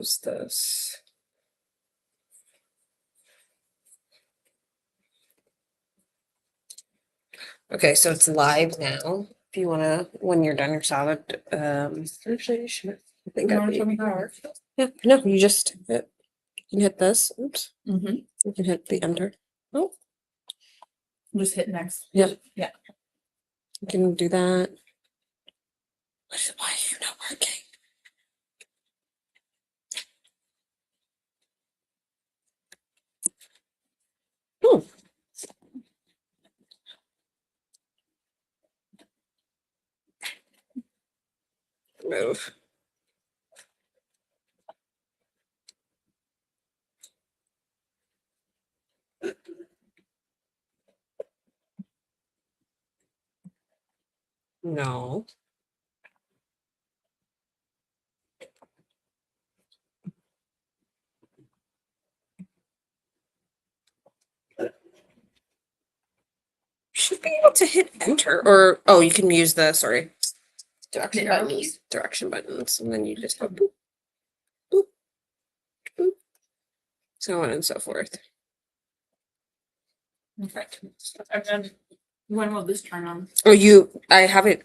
What's this? Okay, so it's live now. If you wanna, when you're done your salad, actually, you should. I think You I'd wanna be. show me how it works? Yeah, no, you just hit, you can hit this. Oops, Mm-hmm. you can hit the enter. Oh, Just hit next. yeah. Yeah. You can do that. Why are you not working? Oh. Move. No. Should be able to hit enter or, oh, you can use the, sorry, direction The arrow buttons, keys? direction buttons, and then you just go boop, boop, boop, so on and so forth. Okay. And then when will this turn on? Or I have it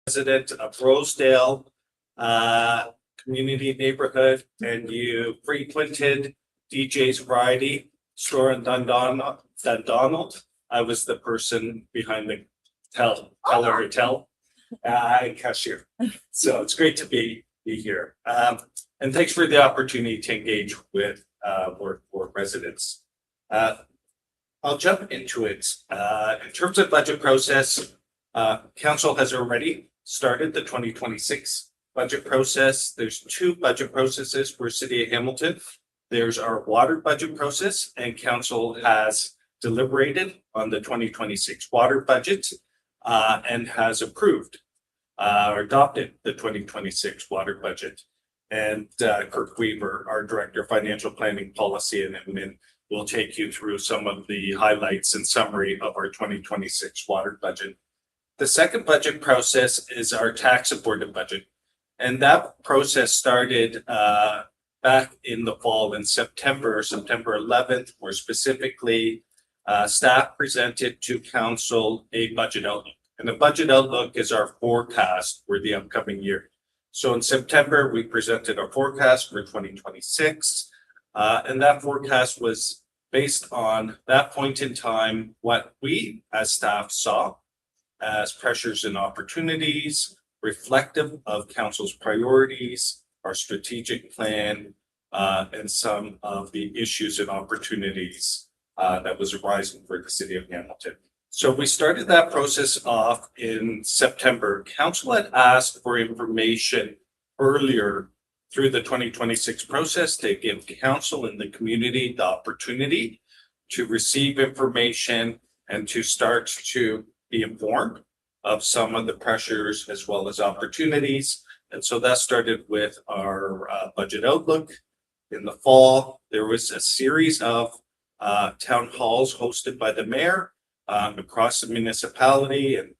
resident of Rosedale community neighborhood, and you frequented DJ's Variety store in Dundonald, I was the person behind the teller hotel and cashier. So it's great to be here. And thanks for the opportunity to engage with work residents. I'll jump into it. In terms of budget process, council has already started the 2026 budget process. There's two budget processes for City of Hamilton. There's our water budget process, and council has deliberated on the 2026 water budget and has approved or adopted the 2026 water budget. And Kirk Weaver, our Director of Financial Planning Policy and Admin, will take you through some of the highlights and summary of our 2026 water budget. The second budget process is our tax supported budget. And that process started back in the fall in September 11th, where specifically staff presented to council a budget outlook. And the budget outlook is our forecast for the upcoming year. So in September, we presented our forecast for 2026. And that forecast was based on that point in time, what we as staff saw as pressures and opportunities, reflective of council's priorities, our strategic plan, and some of the issues and opportunities that was arising for the City of Hamilton. So we started that process off in September. Council had asked for information earlier through the 2026 process to give council and the community the opportunity to receive information and to start to be informed of some of the pressures as well as opportunities. And so that started with our budget outlook. In the fall, there was a series of town halls hosted by the mayor across the municipality and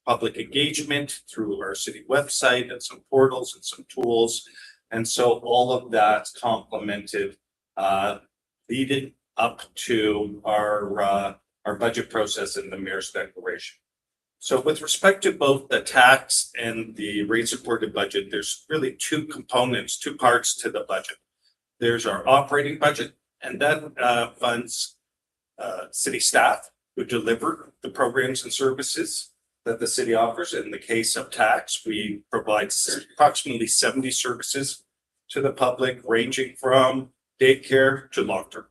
public engagement through our city website and some portals and some tools. And so all of that complemented leading up to our budget process and the mayor's declaration. So with respect to both the tax and the rate supported budget, there's really two components, two parts to the budget. There's our operating budget, and that funds city staff who deliver the programs and services that the city offers. In the case of tax, we provide approximately 70 services to the public, ranging from daycare to long-term care.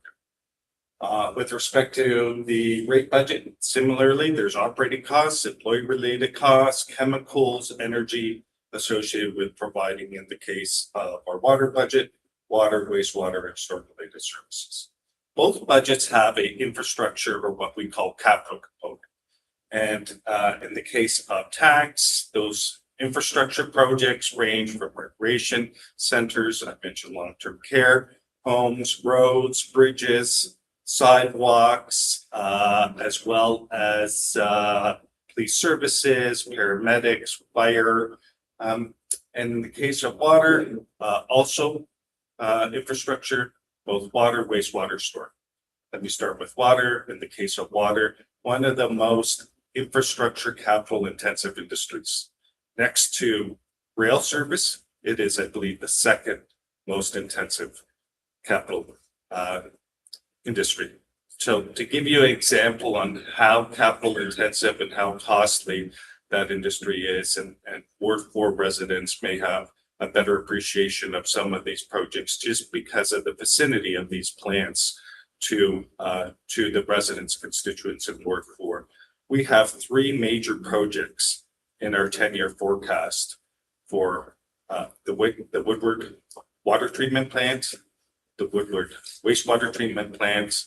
With respect to the rate budget, similarly, there's operating costs, employee-related costs, chemicals, energy associated with providing, in the case of our water budget, water, wastewater, and storm-related services. Both budgets have an infrastructure or what we call capital component. And in the case of tax, those infrastructure projects range from recreation centers, I mentioned long-term care, homes, roads, bridges, sidewalks, as well as police services, paramedics, fire. And in the case of water, also infrastructure, both water, wastewater, storm. Let me start with water. In the case of water, one of the most infrastructure capital intensive industries. Next to rail service, it is, I believe, the second most intensive capital industry. So to give you an example on how capital intensive and how costly that industry is, and Ward 4 residents may have a better appreciation of some of these projects just because of the vicinity of these plants to the residents' constituents in Ward 4. We have three major projects in our 10-year forecast for the Woodward water treatment plant, the Woodward wastewater treatment plant,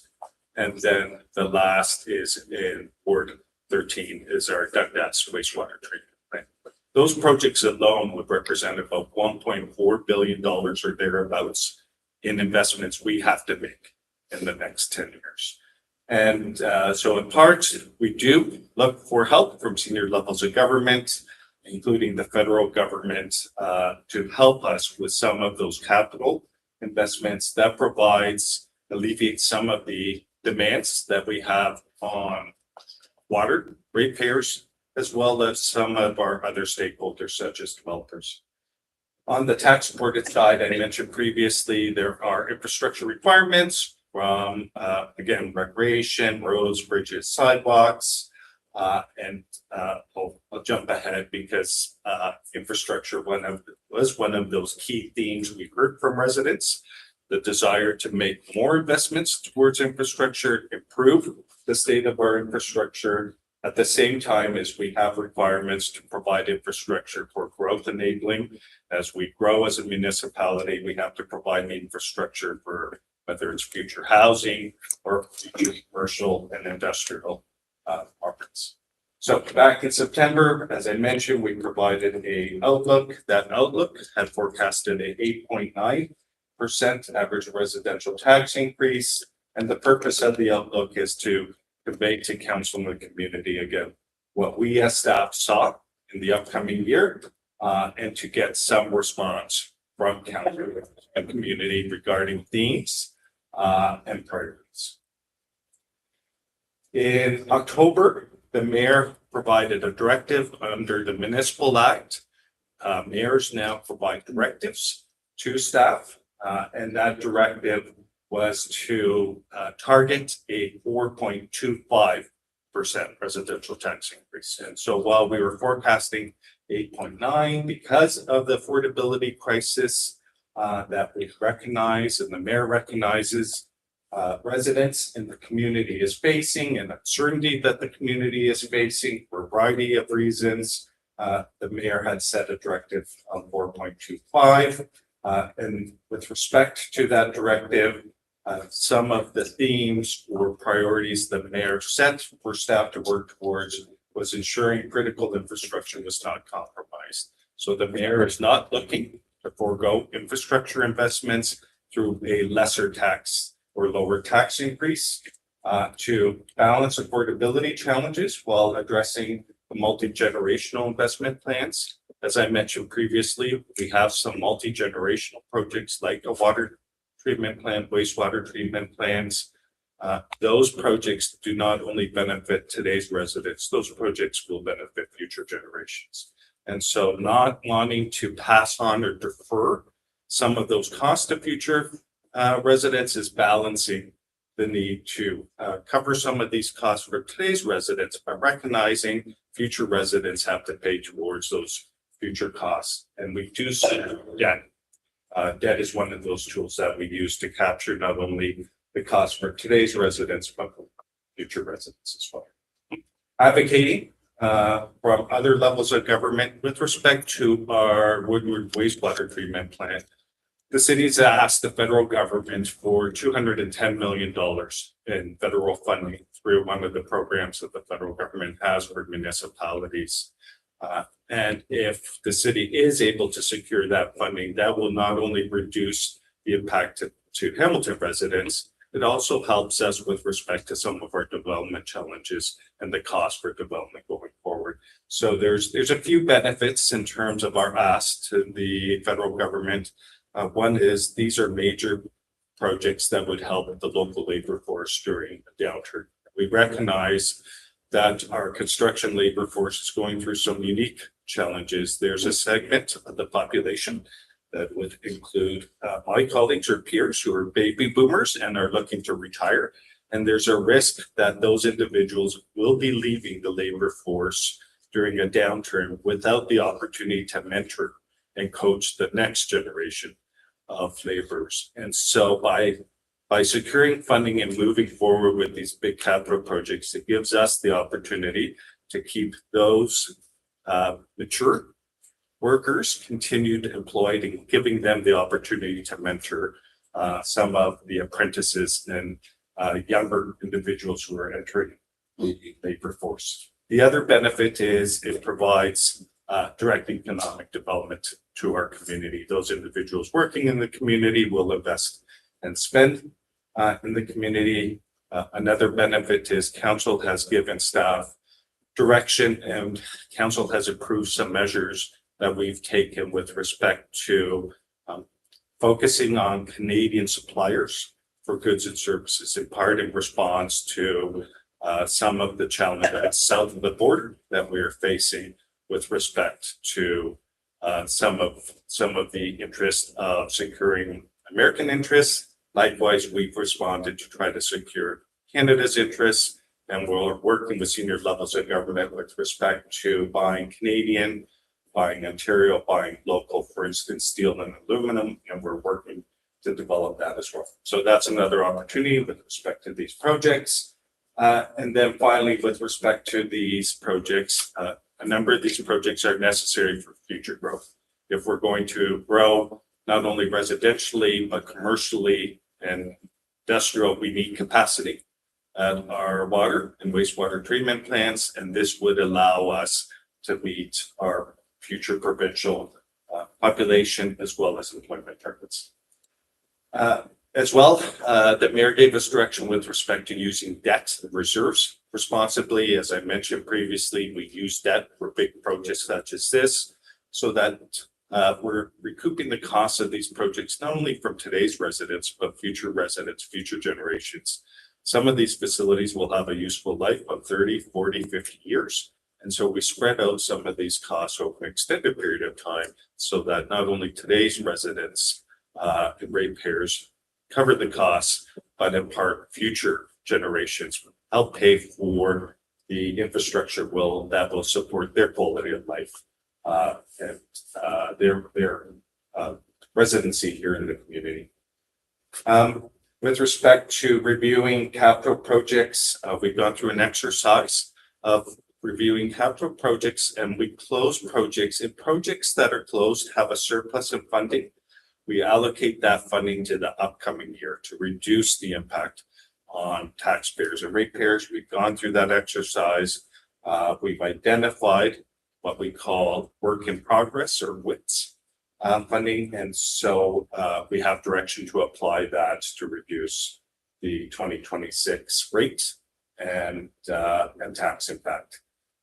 and then the last is in Ward 13 is our Dundas wastewater treatment plant. Those projects alone would represent about $1.4 billion or thereabouts in investments we have to make in the next 10 years. And so in part, we do look for help from senior levels of government, including the federal government, to help us with some of those capital investments that provides, alleviates some of the demands that we have on water ratepayers as well as some of our other stakeholders such as developers. On the tax supported side, I mentioned previously, there are infrastructure requirements from, again, recreation, roads, bridges, sidewalks. I'll jump ahead because infrastructure was one of those key themes we heard from residents. The desire to make more investments towards infrastructure, improve the state of our infrastructure, at the same time as we have requirements to provide infrastructure for growth enabling. As we grow as a municipality, we have to provide the infrastructure for whether it's future housing or future commercial and industrial markets. So back in September, as I mentioned, we provided an outlook. That outlook had forecasted a 8.9% average residential tax increase. And the purpose of the outlook is to convey to council and the community again what we as staff saw in the upcoming year, and to get some response from council and community regarding themes and priorities. In October, the mayor provided a directive under the Municipal Act. Mayors now provide directives to staff, and that directive was to target a 4.25% residential tax increase. And so while we were forecasting 8.9 because of the affordability crisis that we recognize and the mayor recognizes, residents in the community is facing and uncertainty that the community is facing for a variety of reasons, the mayor had set a directive of 4.25. And with respect to that directive, some of the themes or priorities the mayor set for staff to work towards was ensuring critical infrastructure was not compromised. So the mayor is not looking to forego infrastructure investments through a lesser tax or lower tax increase, to balance affordability challenges while addressing the multi-generational investment plans. As I mentioned previously, we have some multi-generational projects like a water treatment plant, wastewater treatment plants. Those projects do not only benefit today's residents, those projects will benefit future generations. And so not wanting to pass on or defer some of those costs to future residents is balancing the need to cover some of these costs for today's residents, by recognizing future residents have to pay towards those future costs. And we do see debt. Debt is one of those tools that we use to capture not only the cost for today's residents, but for future residents as well. Advocating from other levels of government with respect to our Woodward wastewater treatment plant. The city's asked the federal government for $210 million in federal funding through one of the programs that the federal government has for municipalities. And if the city is able to secure that funding, that will not only reduce the impact to Hamilton residents, it also helps us with respect to some of our development challenges and the cost for development going forward. So there's a few benefits in terms of our ask to the federal government. One is these are major projects that would help the local labor force during a downturn. We recognize that our construction labor force is going through some unique challenges. There's a segment of the population that would include my colleagues or peers who are baby boomers and are looking to retire. And there's a risk that those individuals will be leaving the labor force during a downturn without the opportunity to mentor and coach the next generation of laborers. And so by securing funding and moving forward with these big capital projects, it gives us the opportunity to keep those mature workers continued employed and giving them the opportunity to mentor some of the apprentices and younger individuals who are entering the labor force. The other benefit is it provides direct economic development to our community. Those individuals working in the community will invest and spend in the community. Another benefit is council has given staff direction, and council has approved some measures that we've taken with respect to focusing on Canadian suppliers for goods and services, in part in response to some of the challenges south of the border that we're facing with respect to some of the interest of securing American interests. Likewise, we've responded to try to secure Canada's interests, and we're working with senior levels of government with respect to buying Canadian, buying Ontario, buying local, for instance, steel and aluminum, and we're working to develop that as well. So that's another opportunity with respect to these projects. And then finally, with respect to these projects, a number of these projects are necessary for future growth. If we're going to grow not only residentially, but commercially and industrial, we need capacity at our water and wastewater treatment plants, and this would allow us to meet our future provincial population as well as employment targets. As well, the mayor gave us direction with respect to using debt reserves responsibly. As I mentioned previously, we use debt for big projects such as this so that we're recouping the costs of these projects, not only from today's residents, but future residents, future generations. Some of these facilities will have a useful life of 30, 40, 50 years. And so we spread out some of these costs over an extended period of time so that not only today's residents and ratepayers cover the costs, but in part future generations help pay for the infrastructure that will support their quality of life and their residency here in the community. With respect to reviewing capital projects, we've gone through an exercise of reviewing capital projects, and we close projects. If projects that are closed have a surplus of funding, we allocate that funding to the upcoming year to reduce the impact on taxpayers and ratepayers. We've gone through that exercise. We've identified what we call work in progress or WITS funding. And so we have direction to apply that to reduce the 2026 rate and tax impact.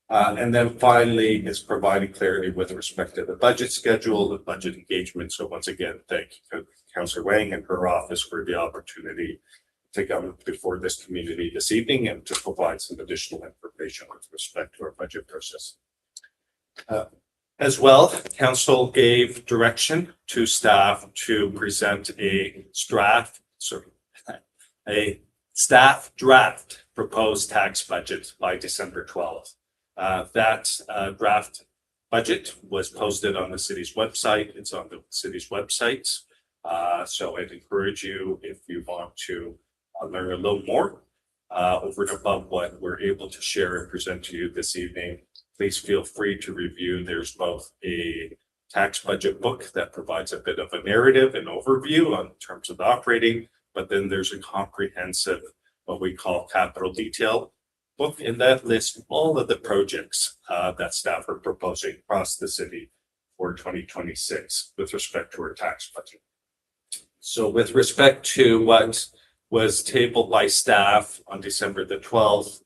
And then finally is providing clarity with respect to the budget schedule, the budget engagement. So once again, thank you, Councillor Wang and her office for the opportunity to come before this community this evening and to provide some additional information with respect to our budget process. As well, Council gave direction to staff to present a staff draft proposed tax budget by December 12th. That draft budget was posted on the city's website. It's on the city's websites. So I'd encourage you, if you want to learn a little more over and above what we're able to share and present to you this evening, please feel free to review. There's both a tax budget book that provides a bit of a narrative and overview on terms of the operating, but then there's a comprehensive, what we call capital detail book, and that lists all of the projects that staff are proposing across the city for 2026 with respect to our tax budget. So with respect to what was tabled by staff on December the 12th,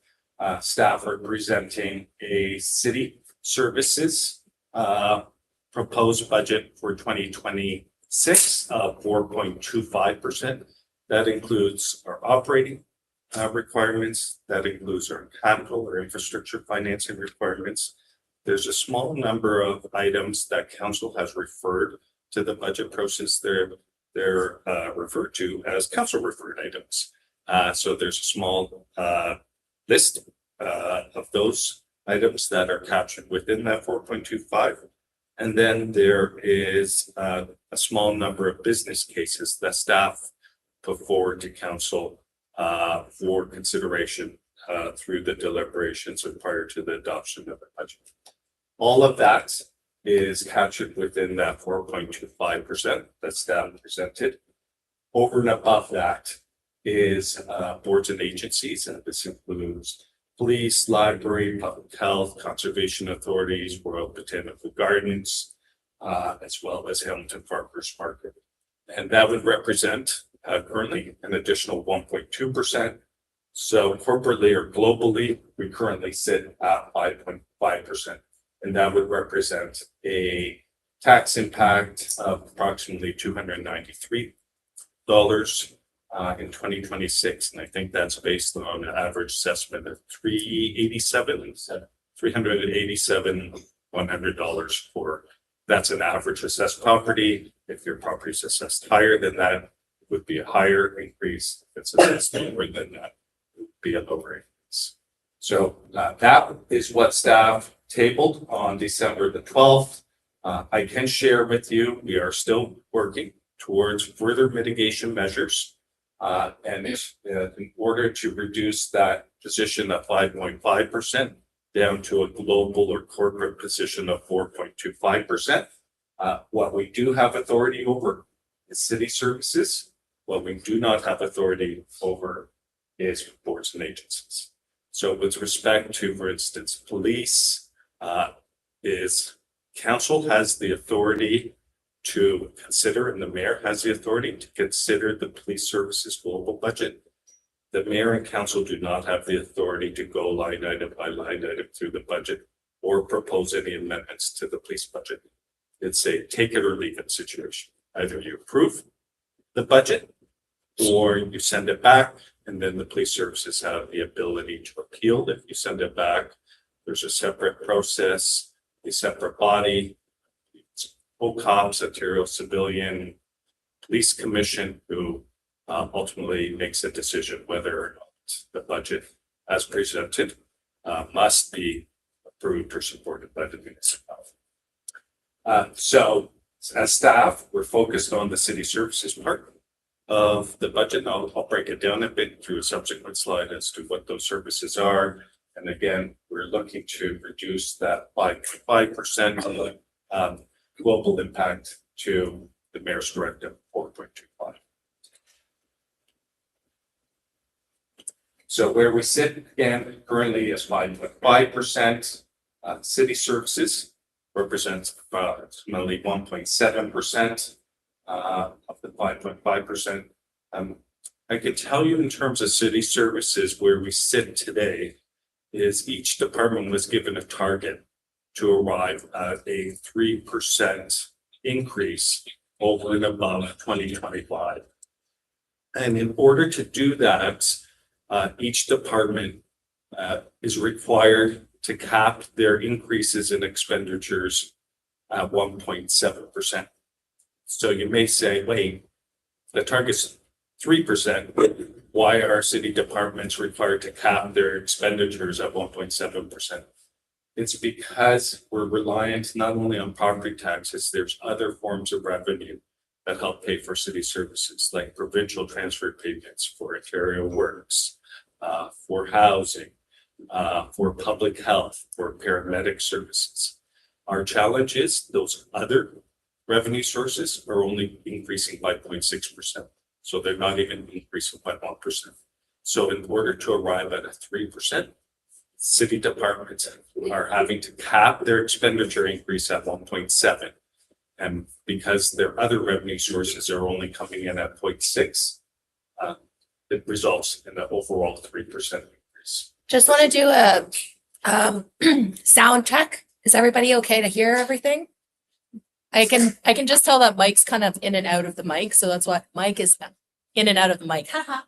staff are presenting a city services proposed budget for 2026 of 4.25%. That includes our operating requirements. That includes our capital or infrastructure financing requirements. There's a small number of items that council has referred to the budget process. They're referred to as council referred items. So there's a small list of those items that are captured within that 4.25. And then there is a small number of business cases that staff put forward to council for consideration through the deliberations and prior to the adoption of the budget. All of that is captured within that 4.25% that staff presented. Over and above that is boards and agencies, and this includes police, library, public health, conservation authorities, Royal Botanical Gardens, as well as Hamilton Farmers Market. And that would represent currently an additional 1.2%. So corporately or globally, we currently sit at 5.5%. And that would represent a tax impact of approximately $293 in 2026, and I think that's based on an average assessment of $100 for, that's an average assessed property. If your property is assessed higher than that, it would be a higher increase. If it's assessed lower than that, it would be a lower increase. So that is what staff tabled on December the 12th. I can share with you, we are still working towards further mitigation measures. And in order to reduce that position of 5.5% down to a global or corporate position of 4.25%. What we do have authority over is city services. What we do not have authority over is boards and agencies. So with respect to, for instance, police, is council has the authority to consider, and the mayor has the authority to consider the police services global budget. The mayor and council do not have the authority to go line item by line item through the budget or propose any amendments to the police budget. It's a take it or leave it situation. Either you approve the budget or you send it back, and then the police services have the ability to appeal. If you send it back, there's a separate process, a separate body, OCOPS, Ontario Civilian Police Commission, who ultimately makes a decision whether or not the budget as presented must be approved or supported by the municipality. So as staff, we're focused on the city services part of the budget. I'll break it down a bit through a subsequent slide as to what those services are. And again, we're looking to reduce that by 5% global impact to the mayor's directive 4.25. So where we sit again currently is 5.5%. City services represents approximately 1.7% of the 5.5%. I can tell you in terms of city services where we sit today is each department was given a target to arrive at a 3% increase over and above 2025. And in order to do that, each department is required to cap their increases in expenditures at 1.7%. So you may say, wait, the target's 3%. Why are city departments required to cap their expenditures at 1.7%? It's because we're reliant not only on property taxes, there's other forms of revenue that help pay for city services, like provincial transfer payments for Ontario Works, for housing, for public health, for paramedic services. Our challenge is those other revenue sources are only increasing by 0.6%. So they're not even increasing by 1%. So in order to arrive at a 3%, city departments are having to cap their expenditure increase at 1.7. And because their other revenue sources are only coming in at 0.6, it results in an overall 3% increase. Just want to do a sound check. Is everybody okay to hear everything? I can just tell that Mike's kind of in and out of the mic, so that's what Mike is in and out of the mic. Haha.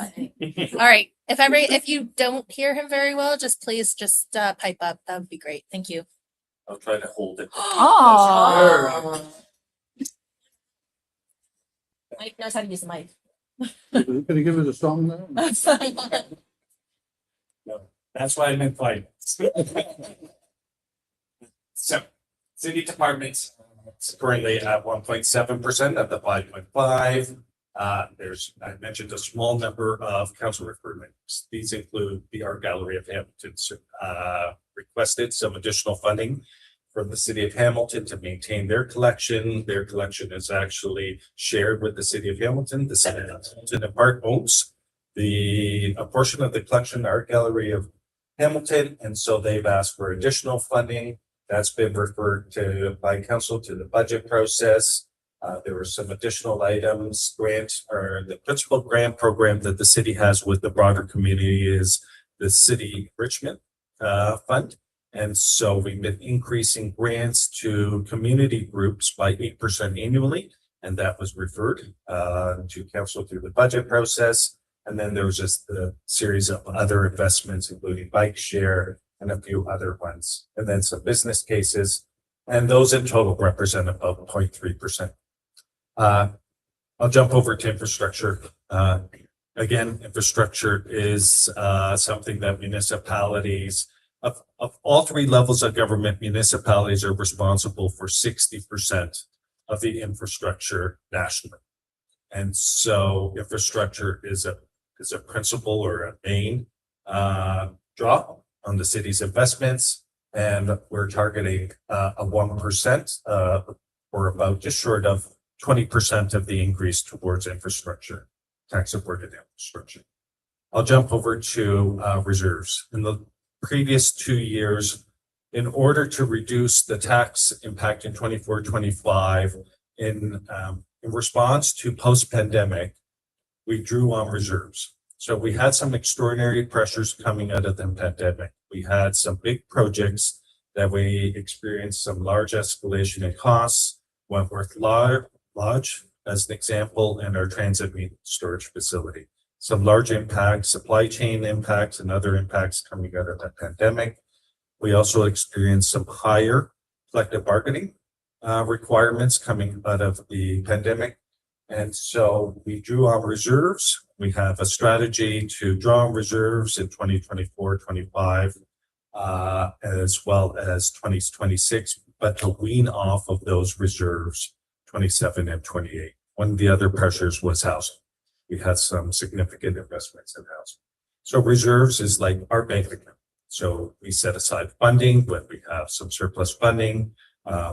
All right. If you don't hear him very well, just please just pipe up. That would be great. Thank you. I'll try to hold it. Oh. Mike knows how to use the mic. Can you give us a song now? That's why I'm in finance. So, city departments is currently at 1.7% of the 5.5. There's, I mentioned a small number of council recruitments. These include the Art Gallery of Hamilton requested some additional funding from the city of Hamilton to maintain their collection. Their collection is actually shared with the city of Hamilton. The city of Hamilton in part owns a portion of the collection, Art Gallery of Hamilton, and so they've asked for additional funding. That's been referred to by council to the budget process. There were some additional items, the principal grant program that the city has with the broader community is the City Richmond Fund. And so we've been increasing grants to community groups by 8% annually. And that was referred to council through the budget process. And then there was just a series of other investments, including bike share and a few other ones, and then some business cases. And those in total represent about 0.3%. I'll jump over to infrastructure. Again, infrastructure is something that municipalities of all three levels of government, municipalities are responsible for 60% of the infrastructure nationally. And so infrastructure is a principal or a main draw on the city's investments. And we're targeting a 1% or about just short of 20% of the increase towards infrastructure, tax supported infrastructure. I'll jump over to reserves. In the previous 2 years, in order to reduce the tax impact in 24-25, in response to post-pandemic, we drew on reserves. So we had some extraordinary pressures coming out of the pandemic. We had some big projects that we experienced some large escalation in costs. Wentworth Lodge, as an example, and our transit storage facility. Some large impacts, supply chain impacts, and other impacts coming out of the pandemic. We also experienced some higher collective bargaining requirements coming out of the pandemic. And so we drew on reserves. We have a strategy to draw on reserves in 2024-25, as well as 2026, but to wean off of those reserves 27 and 28. One of the other pressures was housing. We had some significant investments in housing. So reserves is like our bank account. So we set aside funding when we have some surplus funding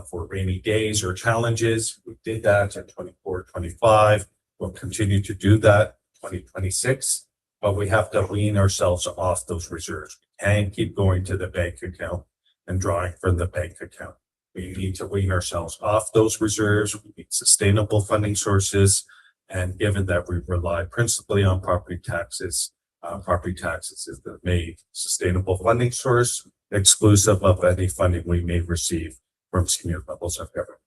for rainy days or challenges. We did that in 24-25. We'll continue to do that in 2026, but we have to wean ourselves off those reserves. We can't keep going to the bank account and drawing from the bank account. We need to wean ourselves off those reserves. We need sustainable funding sources. And given that we rely principally on property taxes is the main sustainable funding source, exclusive of any funding we may receive from senior levels of government,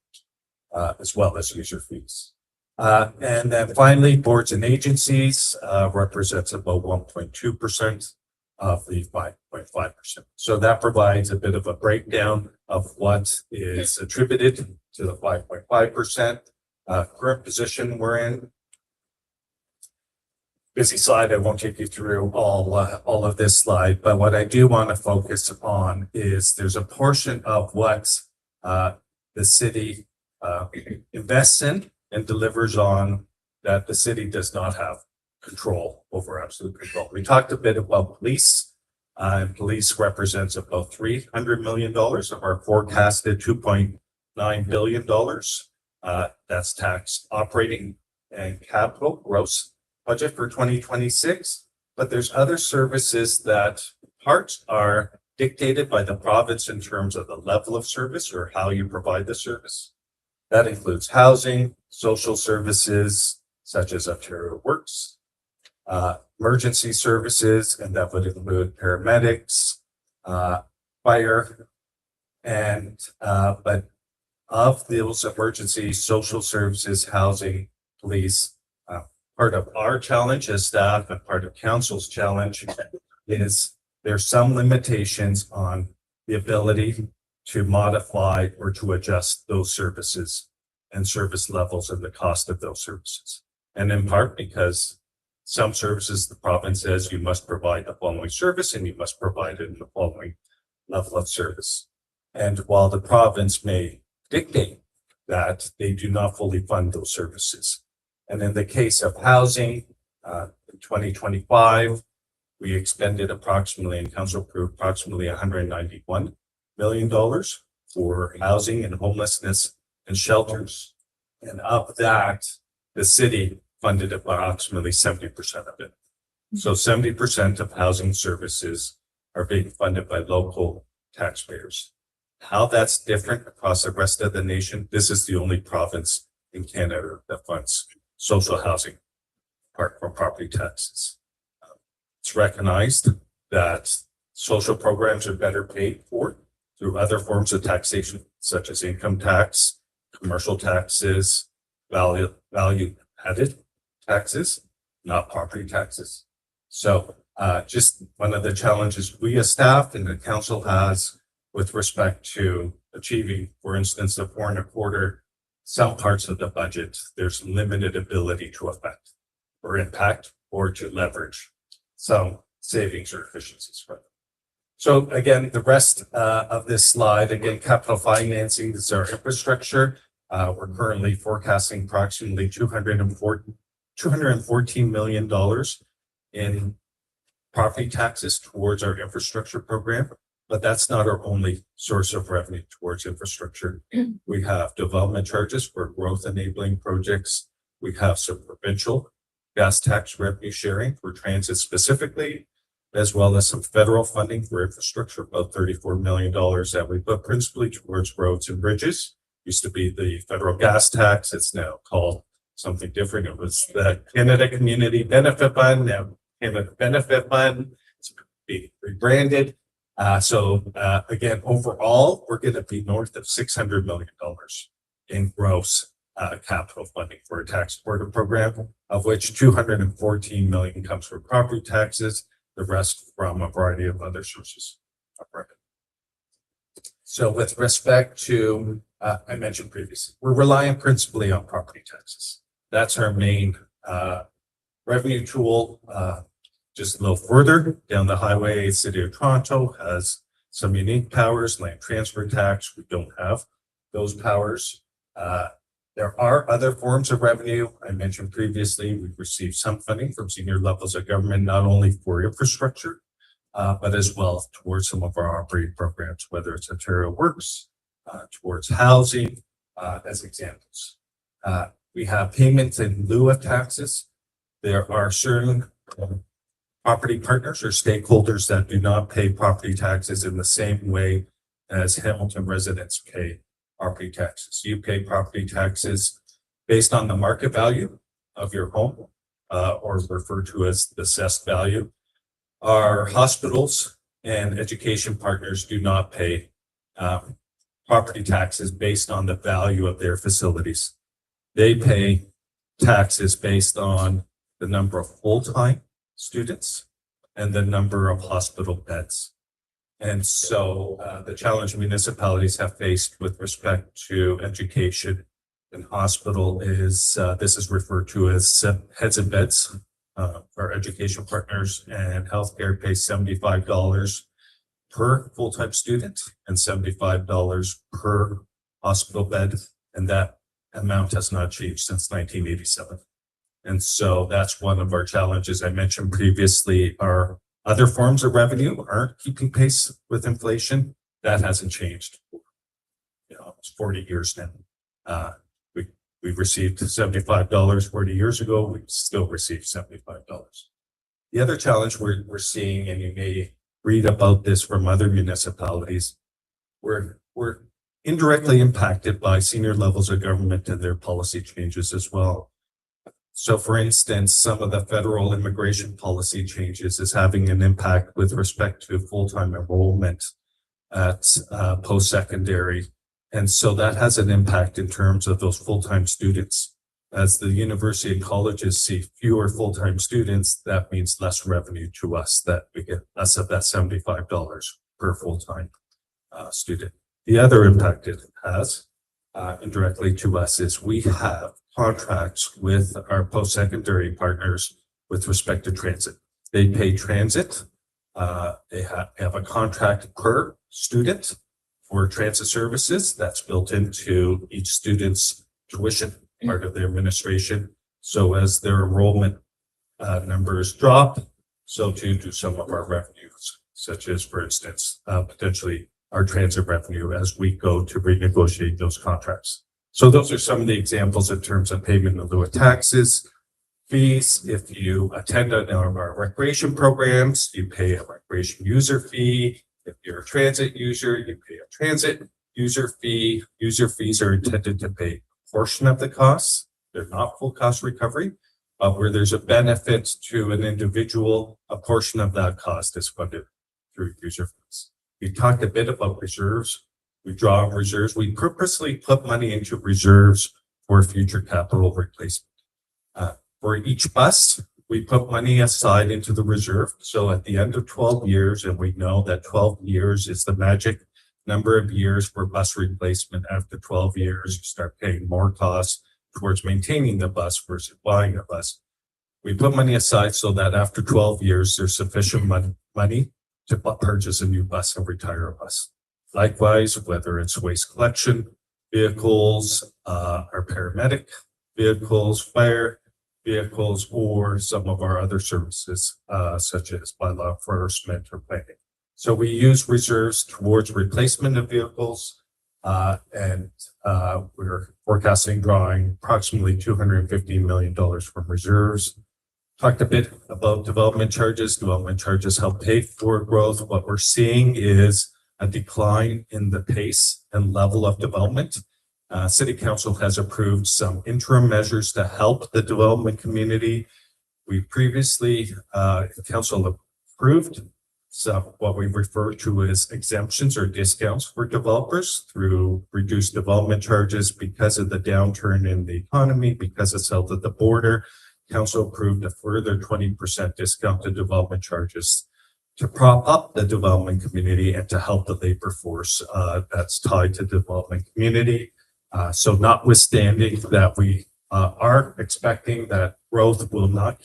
as well as user fees. And then finally, boards and agencies represents about 1.2% of the 5.5%. So that provides a bit of a breakdown of what is attributed to the 5.5% current position we're in. Busy slide. I won't take you through all of this slide, but what I do want to focus on is there's a portion of what the city invests in and delivers on that the city does not have control over, absolute control. We talked a bit about police. Police represents about $300 million of our forecasted $2.9 billion. That's tax operating and capital gross budget for 2026. But there's other services that parts are dictated by the province in terms of the level of service or how you provide the service. That includes housing, social services, such as Ontario Works, emergency services, and that would include paramedics, fire, and but of those emergency social services, housing, police, part of our challenge as staff and part of council's challenge is there's some limitations on the ability to modify or to adjust those services and service levels and the cost of those services. And in part because some services, the province says you must provide the following service and you must provide it in the following level of service. And while the province may dictate that, they do not fully fund those services. And in the case of housing, in 2025, we expended approximately, and council approved approximately $191 million for housing and homelessness and shelters. And of that, the city funded approximately 70% of it. So 70% of housing services are being funded by local taxpayers. How that's different across the rest of the nation, this is the only province in Canada that funds social housing apart from property taxes. It's recognized that social programs are better paid for through other forms of taxation, such as income tax, commercial taxes, value added taxes, not property taxes. So just one of the challenges we as staff and the council has with respect to achieving, for instance, the 4.25, some parts of the budget, there's limited ability to affect or impact or to leverage some savings or efficiencies from it. So again, the rest of this slide, again, capital financing, this is our infrastructure. We're currently forecasting approximately $214 million in property taxes towards our infrastructure program. But that's not our only source of revenue towards infrastructure. We have development charges for growth enabling projects. We have some provincial gas tax revenue sharing for transit specifically, as well as some federal funding for infrastructure, about $34 million that we put principally towards roads and bridges. Used to be the federal gas tax. It's now called something different. It was the Canada Community Benefit Fund, now Canada Benefit Fund. It's being rebranded. Again, overall, we're going to be north of $600 million in gross capital funding for a tax supported program, of which $214 million comes from property taxes, the rest from a variety of other sources of revenue. So with respect to, I mentioned previously, we're relying principally on property taxes. That's our main revenue tool. Just a little further down the highway, City of Toronto has some unique powers, land transfer tax. We don't have those powers. There are other forms of revenue. I mentioned previously, we've received some funding from senior levels of government, not only for infrastructure, but as well towards some of our operating programs, whether it's Ontario Works, towards housing, as examples. We have payments in lieu of taxes. There are certain property partners or stakeholders that do not pay property taxes in the same way as Hamilton residents pay property taxes. You pay property taxes based on the market value of your home, or referred to as the assessed value. Our hospitals and education partners do not pay property taxes based on the value of their facilities. They pay taxes based on the number of full-time students and the number of hospital beds. And so the challenge municipalities have faced with respect to education and hospital is this is referred to as heads and beds. Our education partners and healthcare pay $75 per full-time student and $75 per hospital bed. And that amount has not changed since 1987. And so that's one of our challenges. I mentioned previously, our other forms of revenue aren't keeping pace with inflation. That hasn't changed for almost 40 years now. We've received $75 40 years ago. We still receive $75. The other challenge we're seeing, and you may read about this from other municipalities, we're indirectly impacted by senior levels of government and their policy changes as well. So for instance, some of the federal immigration policy changes is having an impact with respect to full-time enrollment at post-secondary. And so that has an impact in terms of those full-time students. As the university and colleges see fewer full-time students, that means less revenue to us, that we get less of that $75 per full-time student. The other impact it has indirectly to us is we have contracts with our post-secondary partners with respect to transit. They pay transit. They have a contract per student for transit services that's built into each student's tuition, part of their administration. So as their enrollment numbers drop, so too do some of our revenues, such as, for instance, potentially our transit revenue as we go to renegotiate those contracts. So those are some of the examples in terms of payment in lieu of taxes, fees. If you attend one of our recreation programs, you pay a recreation user fee. If you're a transit user, you pay a transit user fee. User fees are intended to pay a portion of the costs. They're not full cost recovery, but where there's a benefit to an individual, a portion of that cost is funded through user fees. We talked a bit about reserves. We draw on reserves. We purposely put money into reserves for future capital replacement. For each bus, we put money aside into the reserve. So at the end of 12 years, and we know that 12 years is the magic number of years for bus replacement. After 12 years, you start paying more costs towards maintaining the bus versus buying a bus. We put money aside so that after 12 years, there's sufficient money to purchase a new bus and retire a bus. Likewise, whether it's waste collection vehicles, our paramedic vehicles, fire vehicles, or some of our other services, such as bylaw enforcement or planning. So we use reserves towards replacement of vehicles, and we're forecasting drawing approximately $250 million from reserves. Talked a bit about development charges. Development charges help pay for growth. What we're seeing is a decline in the pace and level of development. City Council has approved some interim measures to help the development community. We previously, Council approved what we refer to as exemptions or discounts for developers through reduced development charges because of the downturn in the economy, because of south of the border. Council approved a further 20% discount to development charges to prop up the development community and to help the labor force that's tied to the development community. So notwithstanding that we are expecting that growth will not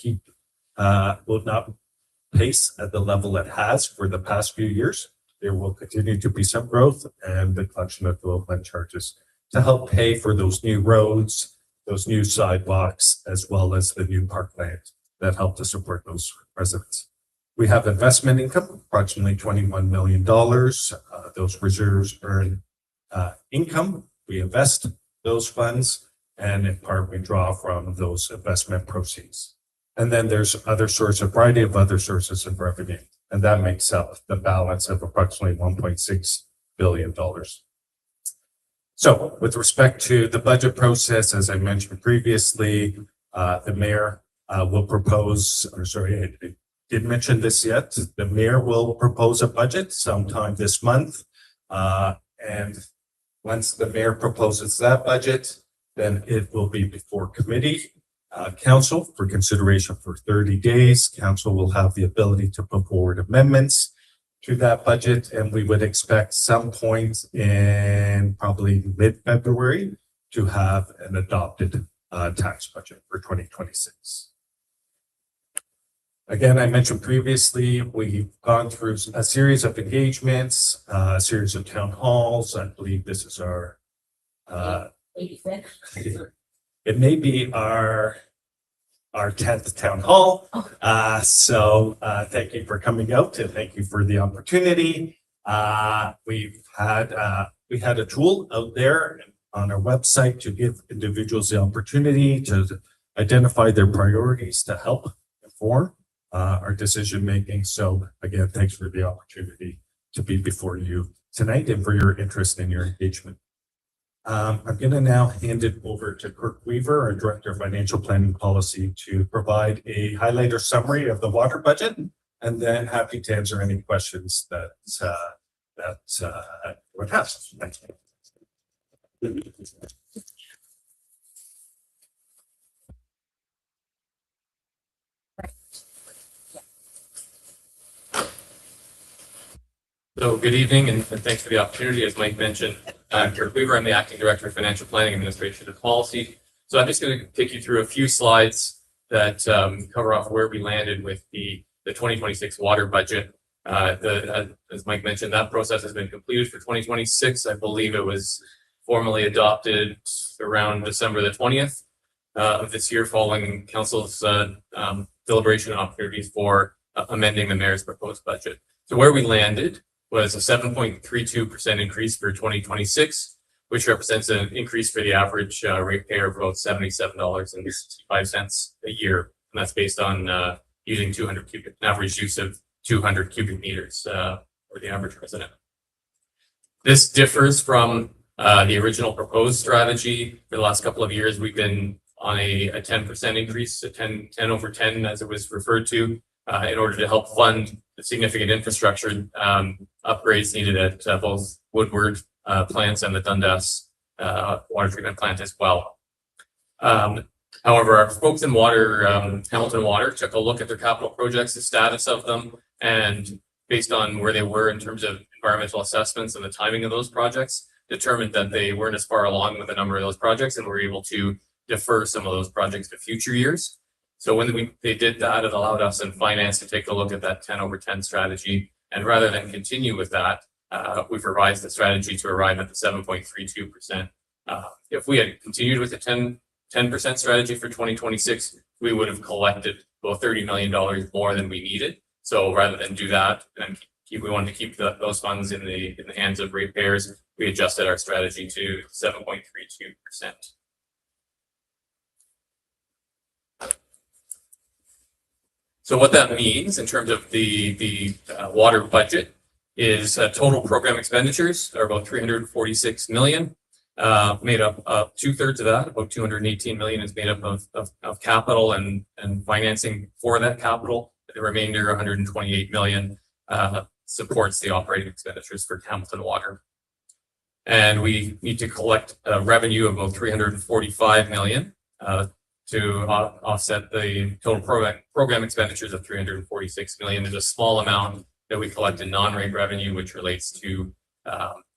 pace at the level it has for the past few years, there will continue to be some growth and the collection of development charges to help pay for those new roads, those new sidewalks, as well as the new parkland that help to support those residents. We have investment income, approximately $21 million. Those reserves earn income. We invest those funds, and in part we draw from those investment proceeds. And then there's variety of other sources of revenue, and that makes up the balance of approximately $1.6 billion. So with respect to the budget process, as I mentioned previously, the mayor will propose, I didn't mention this yet, the mayor will propose a budget sometime this month. And once the mayor proposes that budget, then it will be before committee, council for consideration for 30 days. Council will have the ability to put forward amendments to that budget, and we would expect some point in probably mid-February to have an adopted tax budget for 2026. Again, I mentioned previously, we've gone through a series of engagements, a series of town halls. I believe this is our, it may be our 10th town hall. So thank you for coming out and thank you for the opportunity. We had a tool out there on our website to give individuals the opportunity to identify their priorities to help inform our decision making. So again, thanks for the opportunity to be before you tonight and for your interest and your engagement. I'm going to now hand it over to Kirk Weaver, our Director of Financial Planning Policy, to provide a highlighter summary of the water budget, and then happy to answer any questions that would have. Thank you. So good evening and thanks for the opportunity. As Mike mentioned, I'm Kirk Weaver. I'm the Acting Director of Financial Planning, Administration and Policy. So I'm just going to take you through a few slides that cover off where we landed with the 2026 water budget. As Mike mentioned, that process has been completed for 2026. I believe it was formally adopted around December the 20th of this year, following Council's deliberation and opportunities for amending the mayor's proposed budget. So where we landed was a 7.32% increase for 2026, which represents an increase for the average ratepayer of about $77.65 a year. And that's based on using average use of 200 cubic meters for the average resident. This differs from the original proposed strategy. For the last couple of years, we've been on a 10% increase, a 10 over 10 as it was referred to, in order to help fund the significant infrastructure upgrades needed at both Woodward plants and the Dundas water treatment plant as well. However, our folks in water, Hamilton Water, took a look at their capital projects, the status of them, and based on where they were in terms of environmental assessments and the timing of those projects, determined that they weren't as far along with a number of those projects and were able to defer some of those projects to future years. So when they did that, it allowed us in finance to take a look at that 10/10 strategy. And rather than continue with that, we've revised the strategy to arrive at the 7.32%. If we had continued with the 10% strategy for 2026, we would have collected about $30 million more than we needed. So rather than do that, and we wanted to keep those funds in the hands of ratepayers, we adjusted our strategy to 7.32%. So what that means in terms of the water budget is total program expenditures are about 346 million. Made up of 2/3 of that, about 218 million is made up of capital and financing for that capital. The remainder, 128 million, supports the operating expenditures for Hamilton Water. And we need to collect a revenue of about 345 million to offset the total program expenditures of 346 million. There's a small amount that we collect in non-rate revenue, which relates to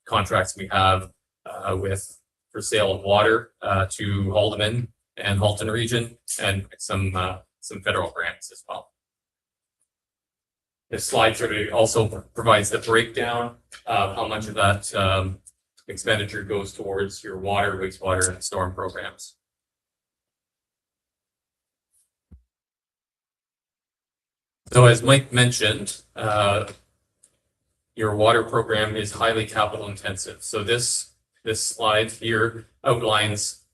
contracts we have for sale of water to Haldeman and Halton region, and some federal grants as well. This slide sort of also provides the breakdown of how much of that expenditure goes towards your water, wastewater, and storm programs. So as Mike mentioned, your water program is highly capital intensive. So this slide here outlines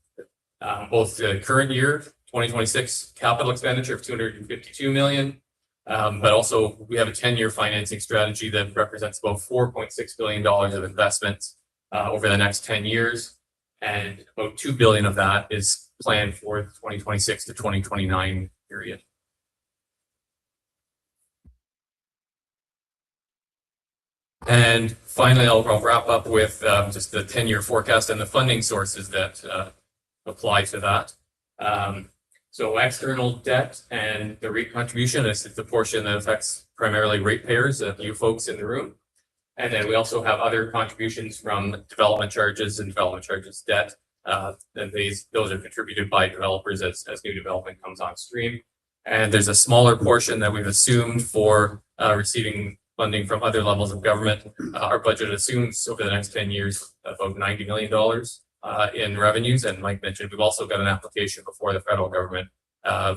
both the current year, 2026 capital expenditure of 252 million, but also we have a 10-year financing strategy that represents about $4.6 billion of investments over the next 10 years. And about 2 billion of that is planned for the 2026 to 2029 period. And finally, I'll wrap up with just the 10-year forecast and the funding sources that apply to that. So external debt and the rate contribution is the portion that affects primarily ratepayers, you folks in the room. And then we also have other contributions from development charges and development charges debt. And those are contributed by developers as new development comes on stream. And there's a smaller portion that we've assumed for receiving funding from other levels of government. Our budget assumes over the next 10 years about $90 million in revenues. And Mike mentioned, we've also got an application before the federal government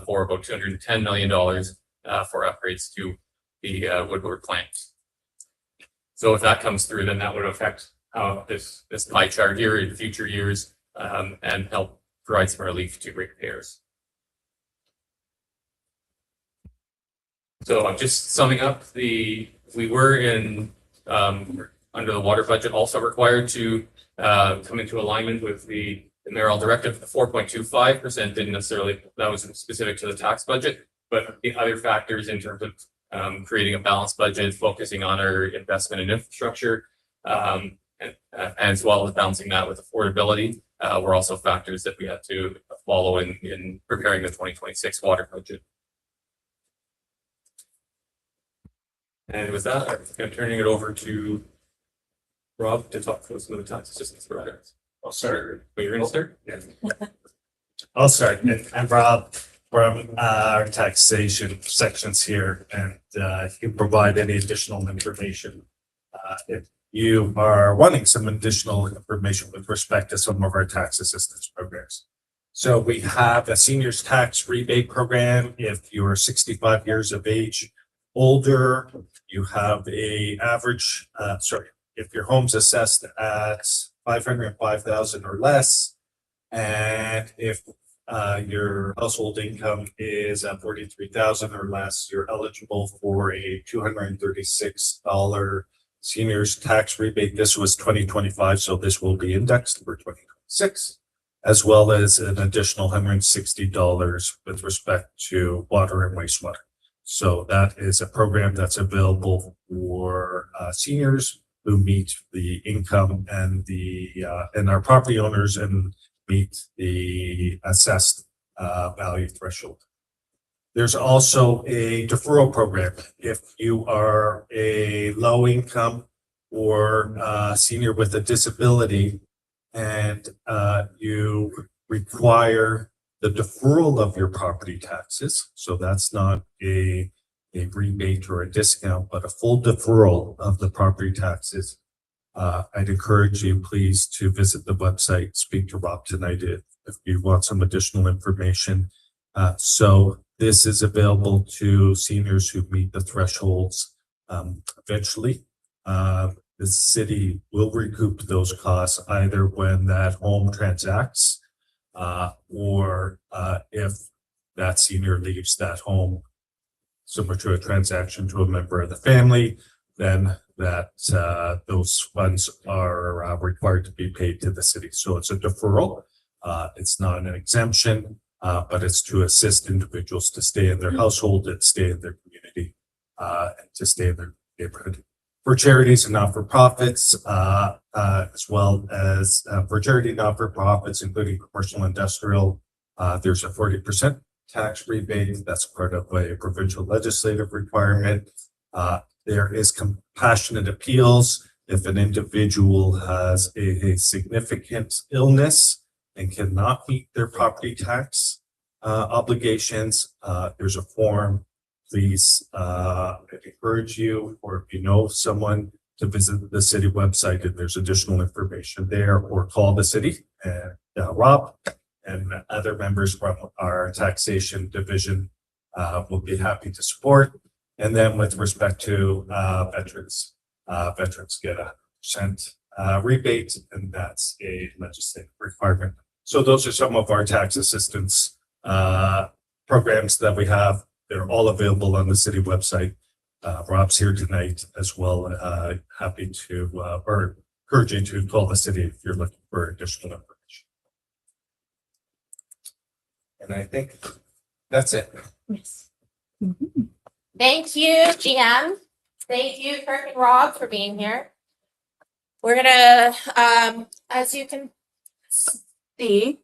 for about $210 million for upgrades to the Woodward plant. So if that comes through, then that would affect this pie chart here in future years and help provide some relief to ratepayers. So I'm just summing up we were in under the water budget also required to come into alignment with the mayoral directive. The 4.25% didn't necessarily, that was specific to the tax budget, but the other factors in terms of creating a balanced budget, focusing on our investment in infrastructure, and as well as balancing that with affordability, were also factors that we had to follow in preparing the 2026 water budget. And with that, I'm turning it over to Rob to talk through some of the tax assistance programs. I'll start. Wait, you're gonna start? Yeah. I'll start. I'm Rob from our taxation sections here, and you can provide any additional information if you are wanting some additional information with respect to some of our tax assistance programs. So we have a seniors tax rebate program. If you're 65 years of age older, you have a average, if your home's assessed at 505,000 or less, and if your household income is at 43,000 or less, you're eligible for a $236 seniors tax rebate. This was 2025, so this will be indexed for 2026, as well as an additional $160 with respect to water and wastewater. So that is a program that's available for seniors who meet the income and our property owners and meet the assessed value threshold. There's also a deferral program. If you are a low income or senior with a disability and you require the deferral of your property taxes, so that's not a rebate or a discount, but a full deferral of the property taxes. I'd encourage you please to visit the website, speak to Rob tonight if you want some additional information. So this is available to seniors who meet the thresholds eventually. The city will recoup those costs either when that home transacts or if that senior leaves that home, similar to a transaction to a member of the family, then that those funds are required to be paid to the city. So it's a deferral. It's not an exemption, but it's to assist individuals to stay in their household and stay in their community and to stay in their neighborhood. For charities and not-for-profits, as well as for charity not-for-profits, including commercial industrial, there's a 40% tax rebate. That's part of a provincial legislative requirement. There is compassionate appeals. If an individual has a significant illness and cannot meet their property tax obligations, there's a form. Please, I encourage you, or if you know someone, to visit the city website and there's additional information there, or call the city and Rob and other members from our taxation division will be happy to support. And then with respect to veterans, veterans get 100% rebate, and that's a legislative requirement. So those are some of our tax assistance programs that we have. They're all available on the city website. Rob's here tonight as well. Happy to, or encourage you to call the city if you're looking for additional information. And I think that's it. Yes. Thank you, GM. Thank you, Kirk and Rob, for being here. We're gonna, as you can see,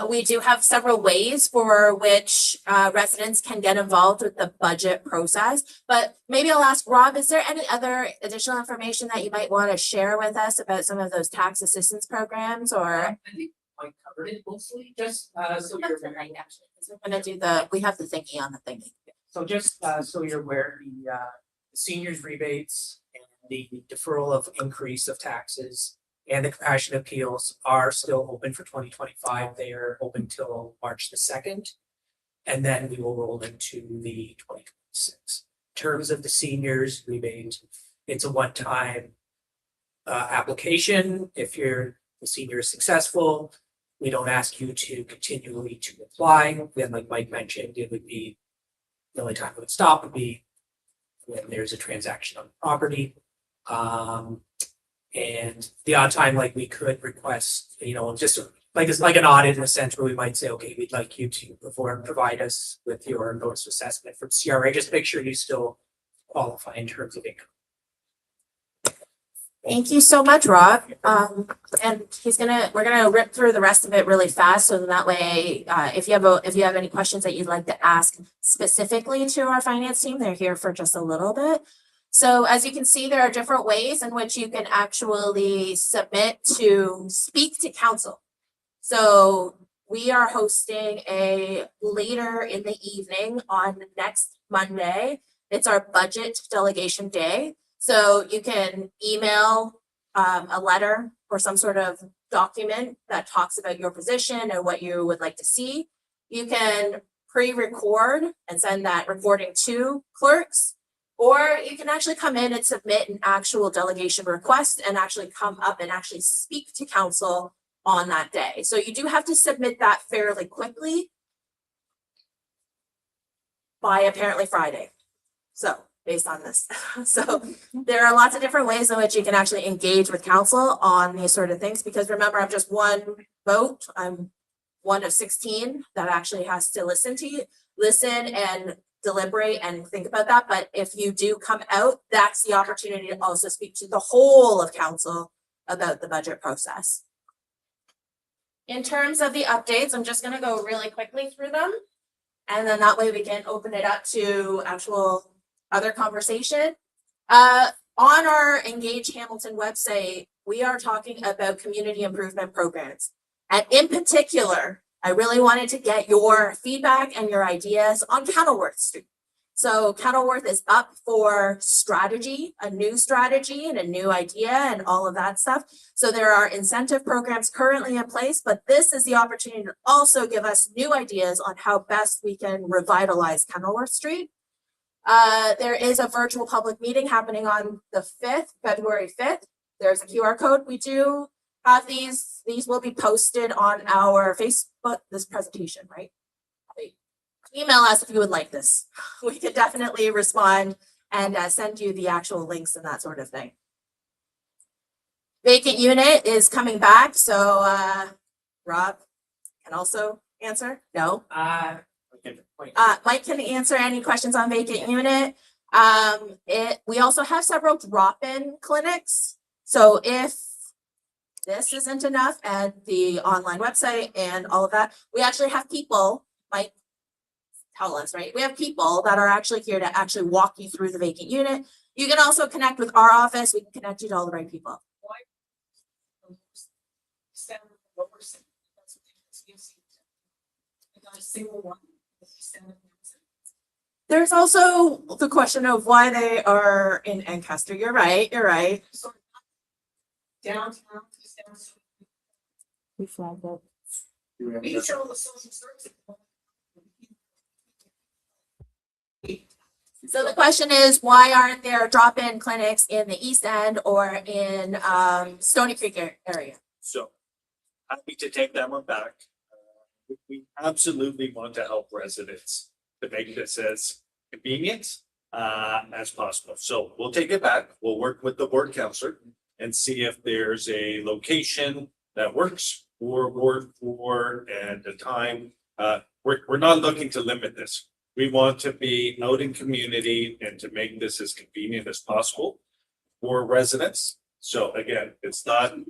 we do have several ways for which residents can get involved with the budget process. But maybe I'll ask Rob, is there any other additional information that you might want to share with us about some of those tax assistance programs, or? I think I covered it mostly, just so you're aware. Right, actually, 'cause we're gonna do the, we have the thingy on the thingy. So just so you're aware, the seniors rebates and the deferral of increase of taxes and the compassionate appeals are still open for 2025. They are open till March the 2nd. And then we will roll into the 2026. In terms of the seniors rebate, it's a one-time application. If the senior is successful, we don't ask you to continually to apply. Then, like Mike mentioned, it would be the only time it would stop would be when there's a transaction on the property. And the odd time, like we could request, just like it's like an audit in a sense where we might say, okay, we'd like you to provide us with your notice of assessment from CRA, just make sure you still qualify in terms of income. Thank you so much, Rob. And we're gonna rip through the rest of it really fast, so that way, if you have any questions that you'd like to ask specifically to our finance team, they're here for just a little bit. So as you can see, there are different ways in which you can actually submit to speak to council. So we are hosting a later in the evening on next Monday. It's our budget delegation day. So you can email a letter or some sort of document that talks about your position and what you would like to see. You can pre-record and send that recording to clerks, or you can actually come in and submit an actual delegation request and actually come up and actually speak to council on that day. So you do have to submit that fairly quickly by apparently Friday. So based on this. So there are lots of different ways in which you can actually engage with council on these sort of things, because remember, I'm just one vote. I'm one of 16 that actually has to listen and deliberate and think about that. But if you do come out, that's the opportunity to also speak to the whole of council about the budget process. In terms of the updates, I'm just gonna go really quickly through them. And then that way we can open it up to actual other conversation. On our Engage Hamilton website, we are talking about community improvement programs. And in particular, I really wanted to get your feedback and your ideas on Kenilworth Street. So Kenilworth is up for strategy, a new strategy and a new idea and all of that stuff. So there are incentive programs currently in place, but this is the opportunity to also give us new ideas on how best we can revitalize Kenilworth Street. There is a virtual public meeting happening on the 5th, February 5th. There's a QR code. We do have these will be posted on our Facebook, this presentation, right? Email us if you would like this. We could definitely respond and send you the actual links and that sort of thing. Vacant unit is coming back, so Rob can also answer. No. Mike can answer any questions on vacant unit. We also have several drop-in clinics. So if this isn't enough and the online website and all of that, we actually have people, Mike, tell us, right? We have people that are actually here to actually walk you through the vacant unit. You can also connect with our office. We can connect you to all the right people. There's also the question of why they are in Ancaster. You're right. You're right. Downtown. We flagged it. These are all the social services. So the question is, why aren't there drop-in clinics in the East End or in Stony Creek area? So happy to take that one back. We absolutely want to help residents to make this as convenient as possible. So we'll take it back. We'll work with the board counselor and see if there's a location that works for Ward 4 and the time. We're not looking to limit this. We want to be out in community and to make this as convenient as possible for residents. So again, it's not a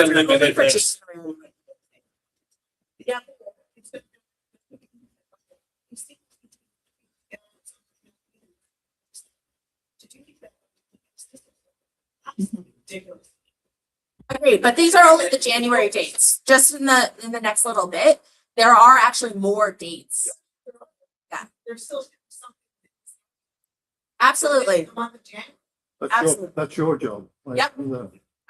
limited. Yeah. Agreed, but these are only the January dates. Just in the next little bit, there are actually more dates. Yeah, There's still something. absolutely, The month of January. Absolutely. That's your job. Like, Yep.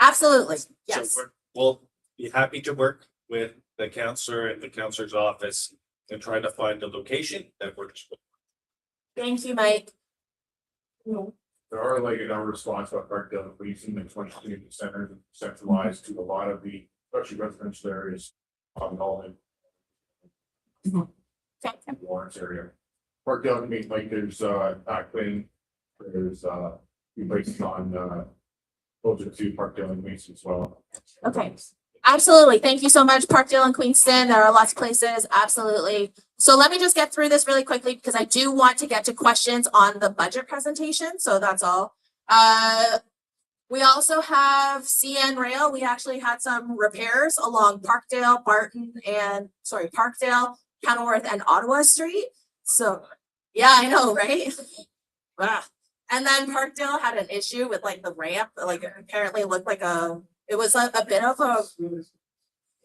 absolutely, So yes. we'll be happy to work with the counselor and the counselor's office and try to find a location that works. Thank you, Mike. There are like a number of spots about Parkdale and Queenston and 20 community centers centralized to a lot of the, especially residential areas on Nolan. Lawrence area. Parkdale can be like there's Acklin, there's places on closer to Parkdale and Queenston as well. Okay, absolutely. Thank you so much, Parkdale and Queenston. There are lots of places, absolutely. So let me just get through this really quickly because I do want to get to questions on the budget presentation. So that's all. We also have CN Rail. We actually had some repairs along Parkdale, Parkdale, Kenilworth, and Ottawa Street. So yeah, I know, right? And then Parkdale had an issue with like the ramp, like it apparently looked like it was a bit of a,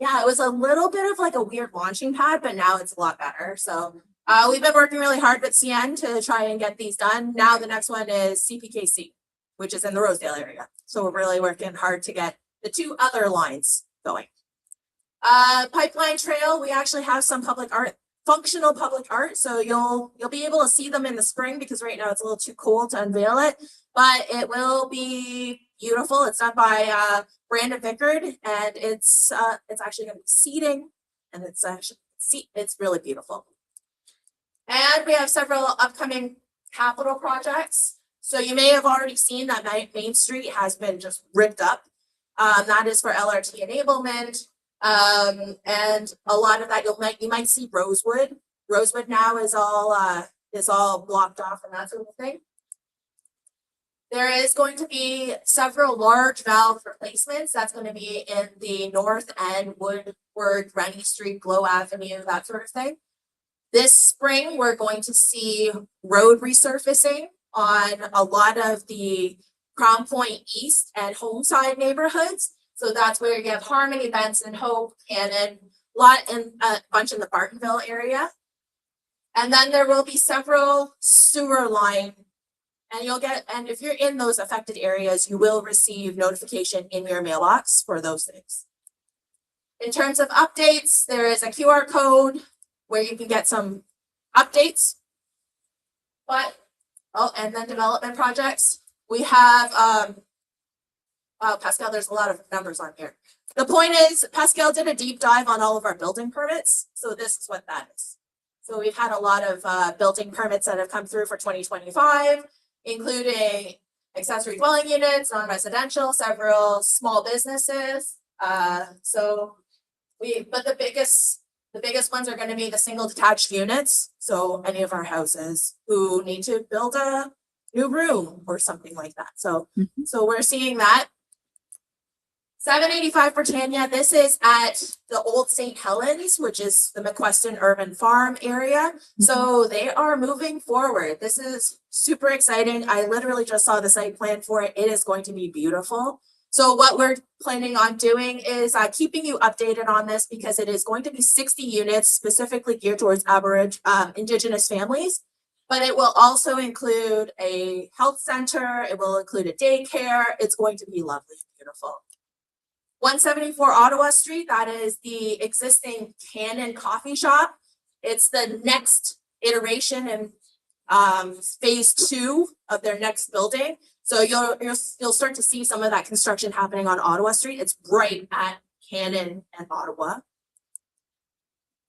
yeah, it was a little bit of like a weird launching pad, but now it's a lot better. So we've been working really hard with CN to try and get these done. Now the next one is CPKC, which is in the Rosedale area. So we're really working hard to get the two other lines going. Pipeline Trail, we actually have some public art, functional public art. So you'll be able to see them in the spring because right now it's a little too cold to unveil it, but it will be beautiful. It's done by Brandon Vickard and it's actually going to be seating and it's really beautiful. And we have several upcoming capital projects. So you may have already seen that Main Street has been just ripped up. That is for LRT enablement. And a lot of that you might see Rosewood. Rosewood now is all blocked off and that sort of thing. There is going to be several large valve replacements. That's going to be in the north end, Woodward, Rennie Street, Glow Avenue, that sort of thing. This spring, we're going to see road resurfacing on a lot of the Crown Point East and Homeside neighborhoods. So that's where you have Harmony, Benson, Hope, Cannon, a bunch in the Bartonville area. And then there will be several sewer line. And if you're in those affected areas, you will receive notification in your mailbox for those things. In terms of updates, there is a QR code where you can get some updates. And then development projects. We have, wow, Pascal, there's a lot of numbers on here. The point is, Pascal did a deep dive on all of our building permits. So this is what that is. So we've had a lot of building permits that have come through for 2025. Including accessory dwelling units, non-residential, several small businesses. But the biggest ones are going to be the single detached units. So any of our houses who need to build a new room or something like that. So we're seeing that. 785 Britannia, this is at the old St. Helens, which is the McQuestion Urban Farm area. So they are moving forward. This is super exciting. I literally just saw the site plan for it. It is going to be beautiful. So what we're planning on doing is keeping you updated on this because it is going to be 60 units specifically geared towards Indigenous families. But it will also include a health center. It will include a daycare. It's going to be lovely and beautiful. 174 Ottawa Street, that is the existing Cannon coffee shop. It's the next iteration in phase 2 of their next building. So you'll start to see some of that construction happening on Ottawa Street. It's right at Cannon and Ottawa.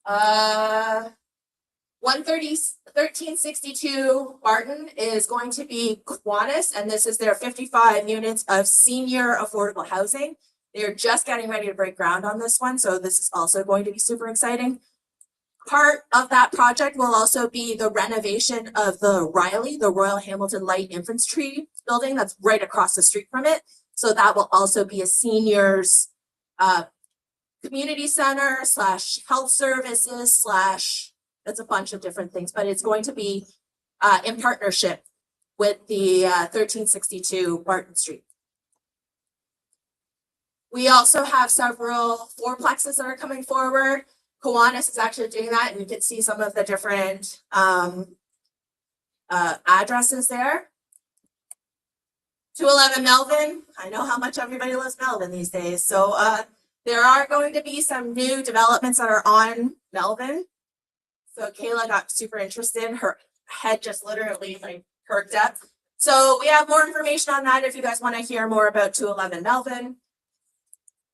1362 Barton is going to be Kiwanis, and this is their 55 units of senior affordable housing. They're just getting ready to break ground on this one, so this is also going to be super exciting. Part of that project will also be the renovation of the Royal Hamilton Light Infantry building that's right across the street from it. So that will also be a seniors community center / health services / it's a bunch of different things, but it's going to be in partnership with the 1362 Barton Street. We also have several fourplexes that are coming forward. Kiwanis is actually doing that, and you can see some of the different addresses there. 211 Melvin. I know how much everybody loves Melvin these days. So there are going to be some new developments that are on Melvin. So Kayla got super interested. Her head just literally like perked up. So we have more information on that if you guys want to hear more about 211 Melvin.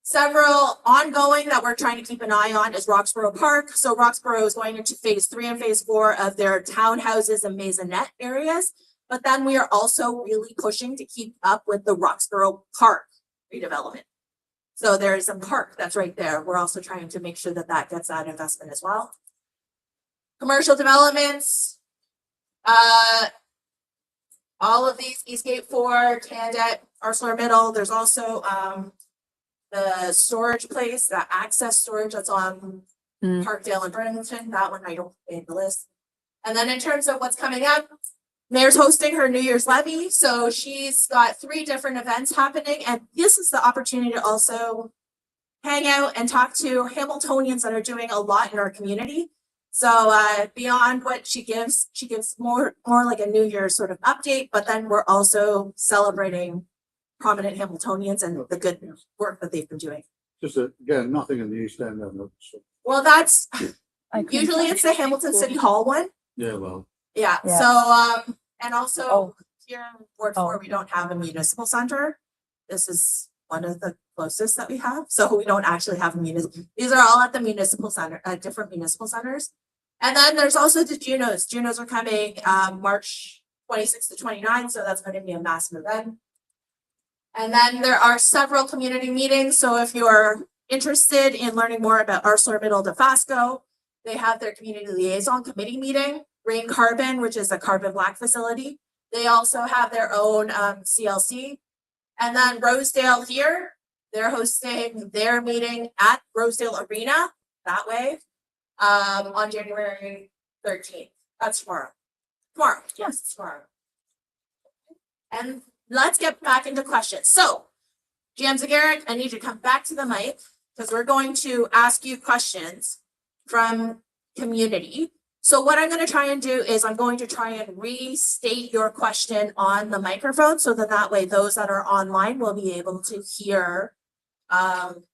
Several ongoing that we're trying to keep an eye on is Roxborough Park. So Roxborough is going into phase 3 and phase 4 of their townhouses and maisonette areas. But then we are also really pushing to keep up with the Roxborough Park redevelopment. So there's a park that's right there. We're also trying to make sure that that gets that investment as well. Commercial developments. All of these, Eastgate 4, Candet, ArcelorMittal. There's also the storage place, the access storage that's on Parkdale and Burlington. That one I don't make the list. And then in terms of what's coming up, Mayor's hosting her New Year's levy. So she's got 3 different events happening. And this is the opportunity to also hang out and talk to Hamiltonians that are doing a lot in our community. So beyond what she gives more like a New Year's sort of update, but then we're also celebrating prominent Hamiltonians and the good work that they've been doing. Just again, nothing in the East End. Well, that's usually it's the Hamilton City Hall one. Yeah, well. Yeah. Yeah. So and also here in Ward 4, we don't have a municipal center. This is one of the closest that we have. So we don't actually have a municipal. These are all at the municipal center, different municipal centers. And then there's also the Junos. Junos are coming March 26th to 29th. So that's going to be a massive event. And then there are several community meetings. So if you're interested in learning more about ArcelorMittal Dofasco, they have their community liaison committee meeting. Rain Carbon, which is a carbon black facility. They also have their own CLC. And then Rosedale here, they're hosting their meeting at Rosedale Arena that way on January 13th. That's tomorrow. Tomorrow, yes, it's tomorrow. And let's get back into questions. So, GM Zagaric, I need you to come back to the mic because we're going to ask you questions from community. So what I'm going to try and do is I'm going to try and restate your question on the microphone so that way those that are online will be able to hear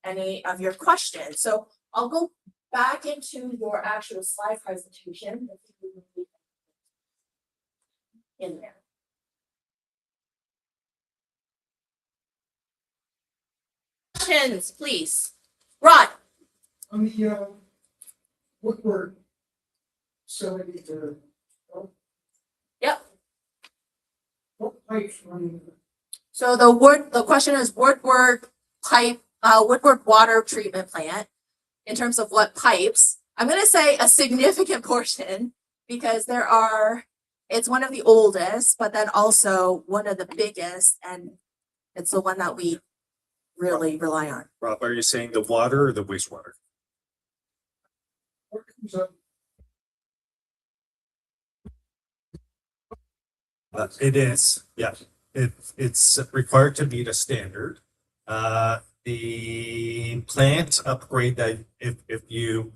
any of your questions. So I'll go back into your actual slide presentation. In there. Questions, please. Rod. On the Woodward facility, Yep. what pipes running? So the question is Woodward water treatment plant. In terms of what pipes, I'm gonna say a significant portion because it's one of the oldest, but then also one of the biggest, and it's the one that we really rely on. Rob, are you saying the water or the wastewater? What comes up? It is, yeah. It's required to meet a standard. The plant upgrade that if you,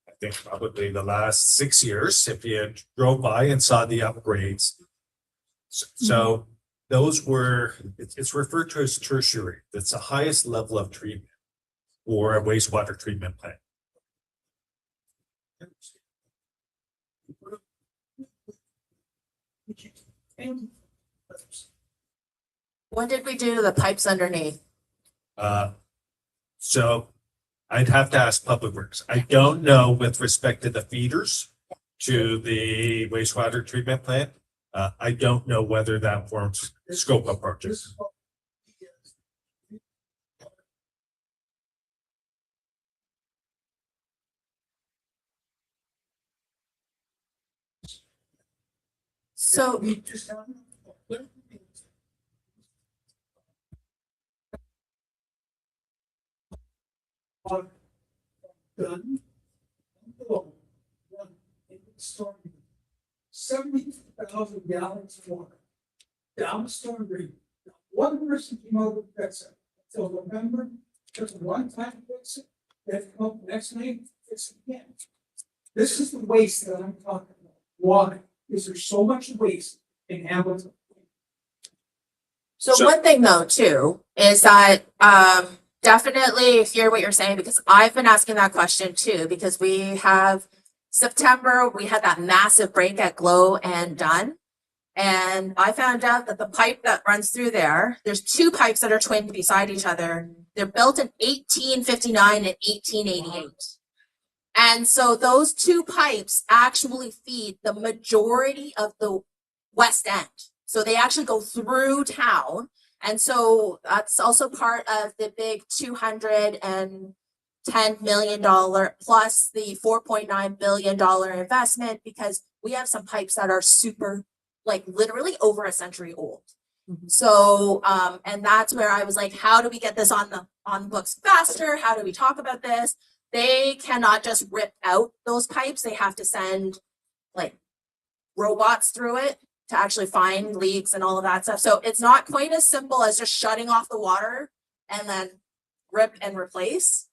I think probably the last 6 years, if you drove by and saw the upgrades. So those were, it's referred to as tertiary. That's the highest level of treatment for a wastewater treatment plant. When did we do the pipes underneath? So I'd have to ask Public Works. I don't know with respect to the feeders to the wastewater treatment plant. I don't know whether that forms scope of purchase. So We just have. Done. Below, one, in the storm. 70,000 gallons of water. Down the storm drain. Not one person came over to fix it until November. Just one time fix it. They come up the next night, fix it again. This is the waste that I'm talking about. Why is there so much waste in Hamilton? So So- one thing though, too, is that definitely hear what you're saying because I've been asking that question too, because we have September, we had that massive break at Glow and Dunn. And I found out that the pipe that runs through there's two pipes that are twinned beside each other. They're built in 1859 and 1888. And so those two pipes actually feed the majority of the West End. So they actually go through town. And so that's also part of the big $210 million plus the $4.9 billion investment because we have some pipes that are super, like literally over a century old. So, and that's where I was like, how do we get this on the books faster? How do we talk about this? They cannot just rip out those pipes. They have to send like robots through it to actually find leaks and all of that stuff. So it's not quite as simple as just shutting off the water and then rip and replace.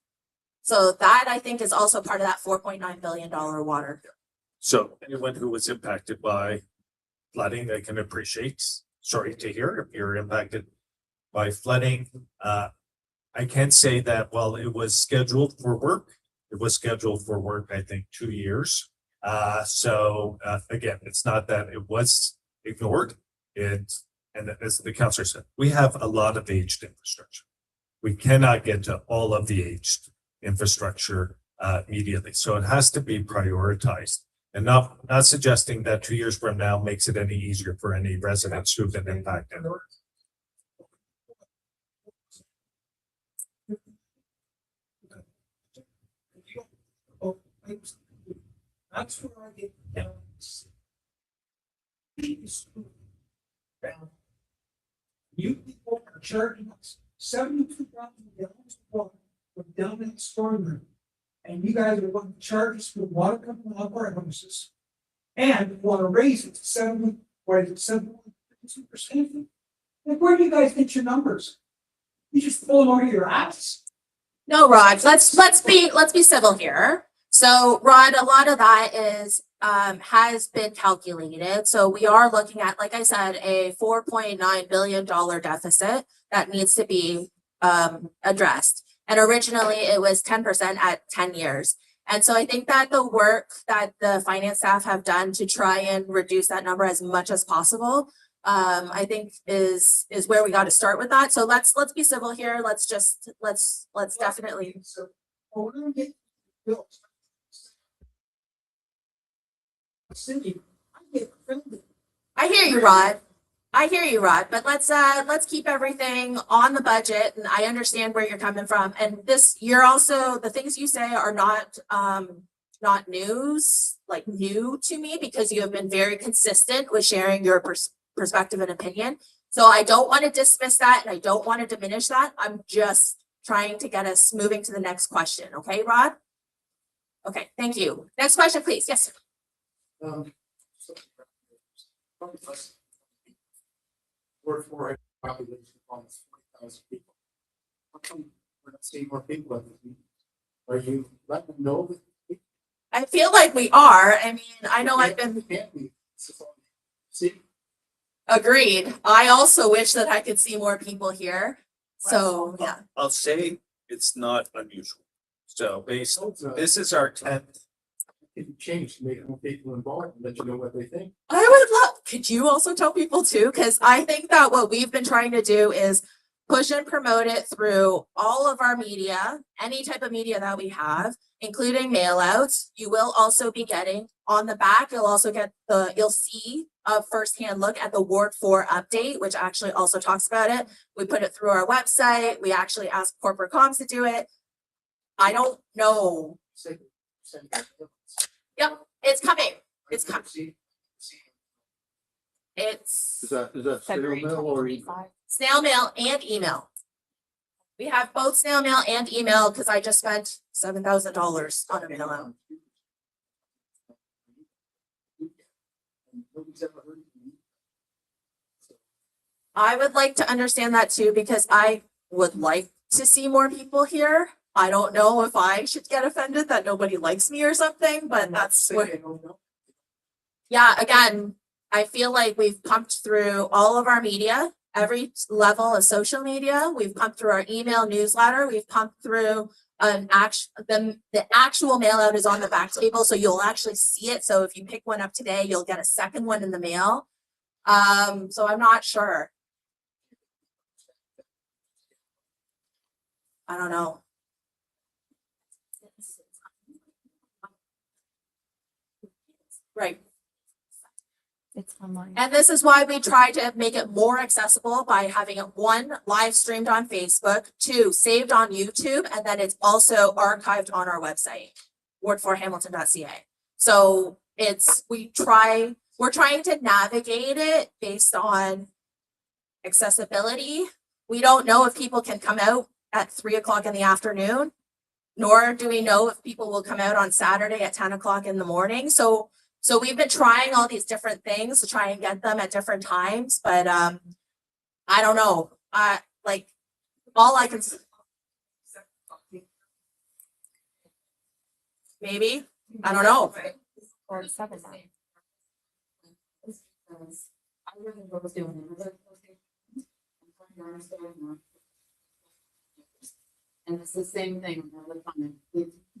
So that I think is also part of that $4.9 billion water. So anyone who was impacted by flooding, they can appreciate. Sorry to hear if you're impacted by flooding. I can say that while it was scheduled for work, I think 2 years. So again, it's not that it was ignored. And as the councillor said, we have a lot of aged infrastructure. We cannot get to all of the aged infrastructure immediately. So it has to be prioritized. And not suggesting that 2 years from now makes it any easier for any residents who've been impacted. That's where I get down. You people are charging us 72,000 gallons of water from down in the storm room. And you guys are going to charge us for water coming off our houses. And want to raise it to 7.52%. Like, where do you guys get your numbers? You just pull them out of your ass? No, Rod, let's be civil here. So Rod, a lot of that is has been calculated. So we are looking at, like I said, a $4.9 billion deficit that needs to be addressed. And originally it was 10% at 10 years. And so I think that the work that the finance staff have done to try and reduce that number as much as possible, I think is where we got to start with that. So let's be civil here. Let's definitely. So, we're gonna get bills. Cindy, I get offended. I hear you, Rod, but let's keep everything on the budget, and I understand where you're coming from. And this, you're also, the things you say are not new to me, because you have been very consistent with sharing your perspective and opinion. So I don't want to dismiss that, and I don't want to diminish that. I'm just trying to get us moving to the next question. Okay, Rod? Okay, thank you. Next question, please. Yes, sir. We're for a population of almost 40,000 people. How come we're not seeing more people at this meeting? Are you letting them know that? I feel like we are. I mean, I know I've been Can't be. See, agreed. I also wish that I could see more people here. So, yeah. I'll say it's not unusual. So this is our 10th. if you change, to make more people involved and let you know what they think. I would love, could you also tell people too? Because I think that what we've been trying to do is push and promote it through all of our media, any type of media that we have, including mail outs. You will also be getting on the back, you'll also get you'll see a firsthand look at the Ward 4 update, which actually also talks about it. We put it through our website. We actually ask corporate comms to do it. I don't know. Yep, it's coming. It's coming. It's Is that snail mail or email? snail mail and email. We have both snail mail and email because I just spent $7,000 on a mail out. I would like to understand that too, because I would like to see more people here. I don't know if I should get offended that nobody likes me or something, but that's what. Yeah, again, I feel like we've pumped through all of our media, every level of social media. We've pumped through our email newsletter. We've pumped through the actual mail out is on the back table, so you'll actually see it. So if you pick one up today, you'll get a second one in the mail. So I'm not sure. I don't know. Right. It's online. And this is why we try to make it more accessible by having it, 1, live streamed on Facebook, 2, saved on YouTube, and then it's also archived on our website, ward4hamilton.ca. So we're trying to navigate it based on accessibility. We don't know if people can come out at 3 o'clock in the afternoon, nor do we know if people will come out on Saturday at 10 o'clock in the morning. So we've been trying all these different things to try and get them at different times, but I don't know. Like all I can maybe, I don't know. 47 now. And it's the same thing all the time.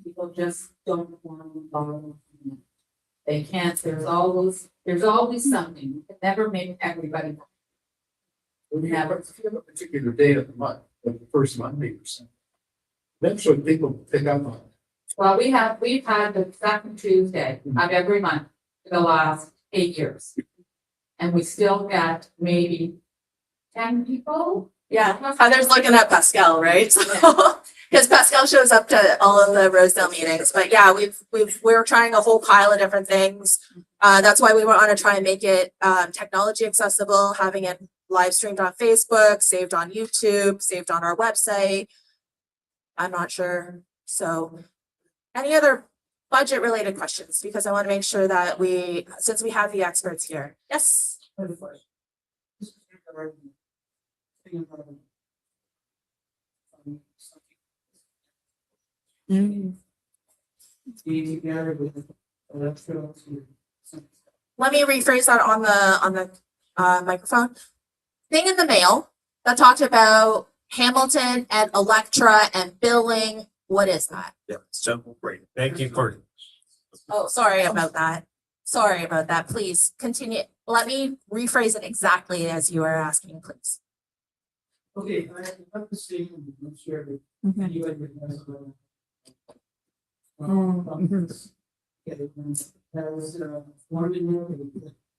People just don't want to follow. They can't, there's always something. You can never make everybody. We have a particular day of the month, like the first Monday or something. Eventually people pick up on it. Well, we've had the second Tuesday of every month for the last 8 years. And we still get maybe 10 people. Yeah, Heather's looking at Pascal, right? So, because Pascal shows up to all of the Rosedale meetings, but yeah, we're trying a whole pile of different things. That's why we want to try and make it technology accessible, having it live streamed on Facebook, saved on YouTube, saved on our website. I'm not sure. So any other budget related questions? Because I want to make sure that since we have the experts here. Yes. Let me rephrase that on the microphone. Thing in the mail that talked about Hamilton and Electra and billing. What is that? Yeah, so great. Thank you for, Oh, sorry about that. Sorry about that. Please continue. Let me rephrase it exactly as you are asking, please. Okay, I have to say, I'm sure that anybody that has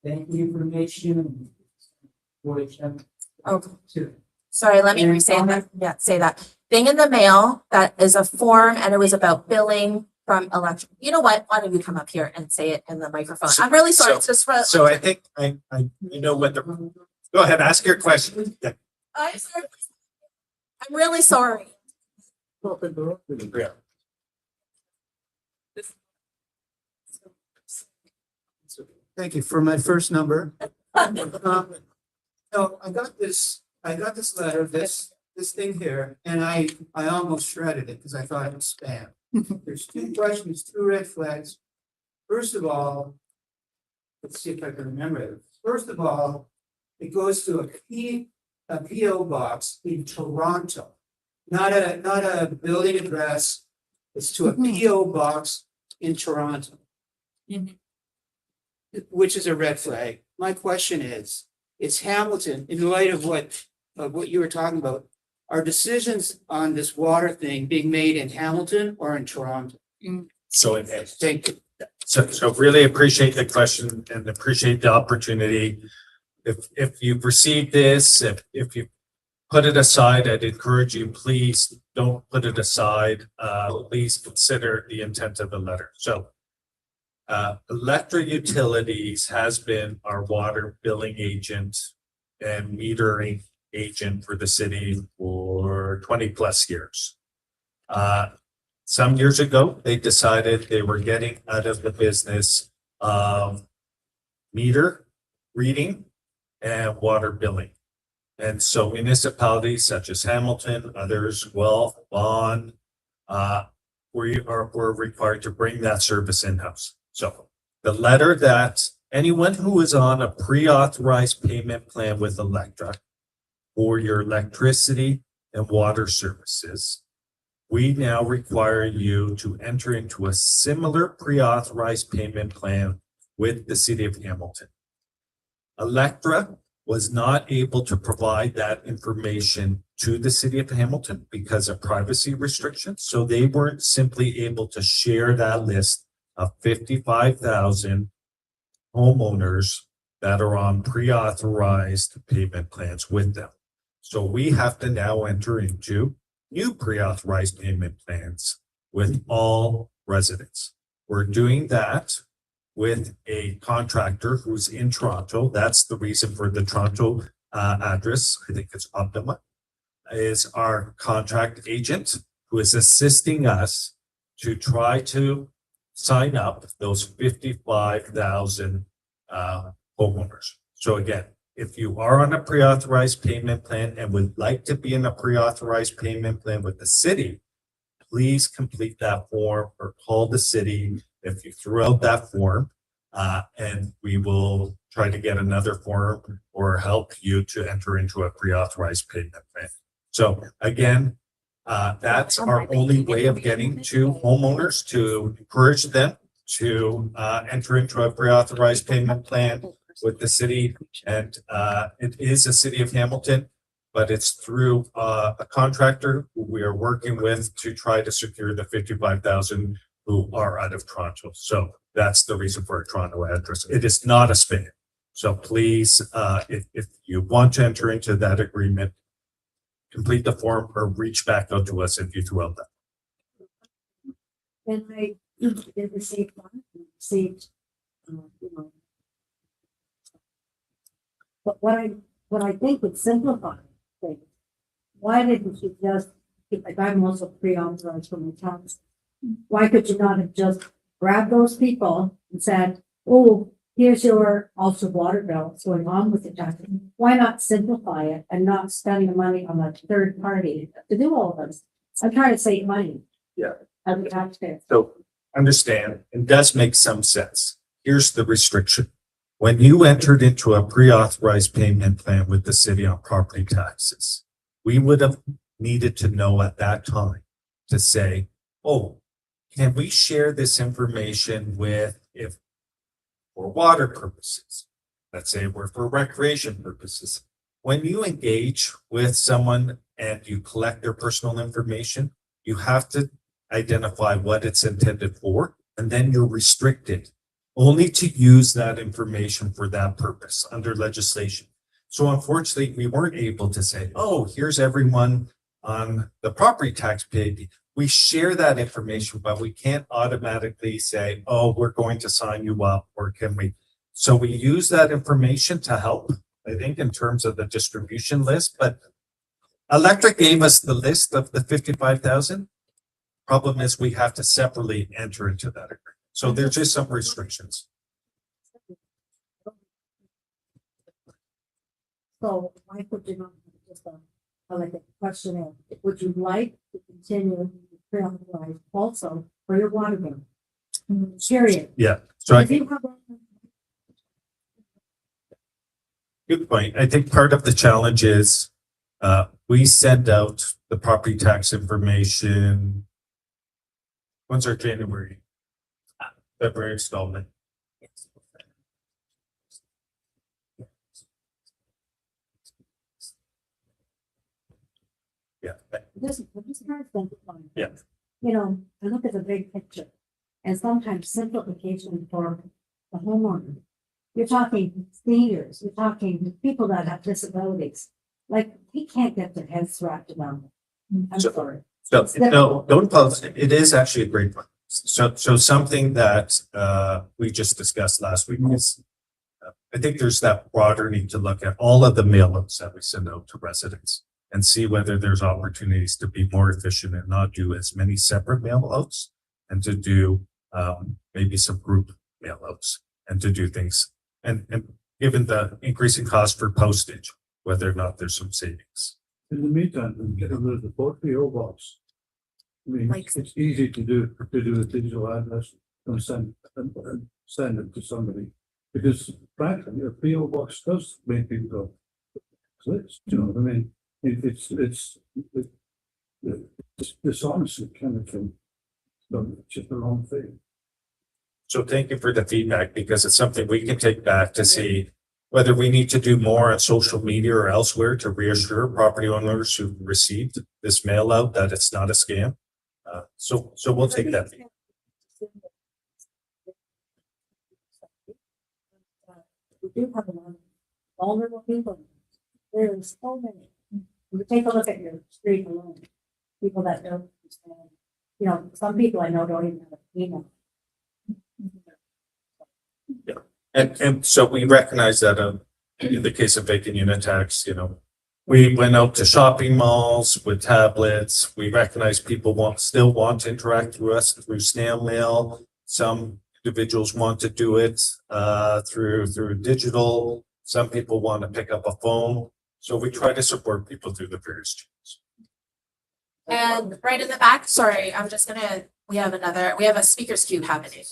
banking information. Okay. Sorry, let me re-say that. Yeah, say that. Thing in the mail that is a form and it was about billing from Electra. You know what? Why don't you come up here and say it in the microphone? I'm really sorry. It's just for. so I think you know what go ahead, ask your question. Yeah. I'm sorry. I'm really sorry. Yeah. Thank you for my first number. No, I got this letter, this thing here, and I almost shredded it because I thought it was spam. There's 2 questions, 2 red flags. First of all, let's see if I can remember it. First of all, it goes to a PO box in Toronto, not a building address. It's to a PO box in Toronto, which is a red flag. My question is, it's Hamilton, in light of what you were talking about, are decisions on this water thing being made in Hamilton or in Toronto? So it is. Thank you. So really appreciate the question and appreciate the opportunity. If you've received this, if you put it aside, I'd encourage you, please don't put it aside. Please consider the intent of the letter. So Electra Utilities has been our water billing agent and metering agent for the city for 20+ years. Some years ago, they decided they were getting out of the business of meter reading and water billing. And so municipalities such as Hamilton, others, Guelph, Vaughan, we're required to bring that service in-house. So the letter that anyone who is on a pre-authorized payment plan with Electra for your electricity and water services, we now require you to enter into a similar pre-authorized payment plan with the city of Hamilton. Electra was not able to provide that information to the city of Hamilton because of privacy restrictions. So they weren't simply able to share that list of 55,000 homeowners that are on pre-authorized payment plans with them. So we have to now enter into new pre-authorized payment plans with all residents. We're doing that with a contractor who's in Toronto. That's the reason for the Toronto address. I think it's Optima, is our contract agent who is assisting us to try to sign up those 55,000 homeowners. So again, if you are on a pre-authorized payment plan and would like to be in a pre-authorized payment plan with the city, please complete that form or call the city if you threw out that form, and we will try to get another form or help you to enter into a pre-authorized payment plan. So again, that's our only way of getting to homeowners, to encourage them to enter into a pre-authorized payment plan with the city. And it is a city of Hamilton, but it's through a contractor who we are working with to try to secure the 55,000 who are out of Toronto. So that's the reason for a Toronto address. It is not a spam. So please, if you want to enter into that agreement, complete the form or reach back out to us if you throw out that. And I did receive one, received you know. But what I think would simplify things, why didn't you just, like I'm also pre-authorized for my tax. Why could you not have just grabbed those people and said, oh, here's your also water bill, what's going on with the tax? Why not simplify it and not spend the money on a third party to do all of this? I'm trying to save money. Yeah. As a taxpayer. So understand, it does make some sense. Here's the restriction. When you entered into a pre-authorized payment plan with the city on property taxes, we would have needed to know at that time to say, oh, can we share this information with, if for water purposes, let's say we're for recreation purposes. When you engage with someone and you collect their personal information, you have to identify what it's intended for, and then you're restricted only to use that information for that purpose under legislation. So unfortunately, we weren't able to say, oh, here's everyone on the property tax paid. We share that information, but we can't automatically say, oh, we're going to sign you up, or can we? So we use that information to help, I think, in terms of the distribution list, but Electric gave us the list of the 55,000. Problem is we have to separately enter into that agreement. So there's just some restrictions. So why could you not have just like a questionnaire? Would you like to continue to pre-authorize also for your water bill? Period. Yeah, so I If you think, have good point. I think part of the challenge is we send out the property tax information. When's our January? February installment. Yeah. this kind of simplifying. Yeah. You know, I look at the big picture and sometimes simplification for the homeowner. You're talking seniors, you're talking people that have disabilities. Like, he can't get their heads wrapped around it. I'm So- sorry. So, no, don't pause. It is actually a great one. So something that we just discussed last week is I think there's that broader need to look at all of the mail-outs that we send out to residents and see whether there's opportunities to be more efficient and not do as many separate mail-outs and to do maybe some group mail-outs and to do things. And given the increasing cost for postage, whether or not there's some savings. In the meantime, we get rid of the PO box. I mean, Like- it's easy to do a digital address and send it to somebody. Because frankly, a PO box does make people go, "What's this?" You know what I mean? It's dishonestly kind of thing. So it's just the wrong thing. So thank you for the feedback because it's something we can take back to see whether we need to do more on social media or elsewhere to reassure property owners who received this mail out that it's not a scam. So we'll take that. We do have a lot of vulnerable people. There is so many. You take a look at your street alone, people that don't understand. You know, some people I know don't even have an email. And so we recognize that in the case of vacant unit tax, you know, we went out to shopping malls with tablets. We recognize people still want to interact with us through snail mail. Some individuals want to do it through digital. Some people want to pick up a phone. So we try to support people through the various channels. And right in the back, sorry, I'm just gonna, we have a speakers queue happening.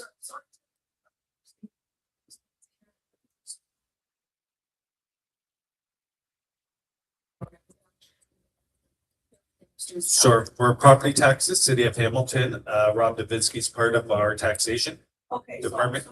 So for property taxes, City of Hamilton, Rob Davidsky is part of our taxation Okay. department.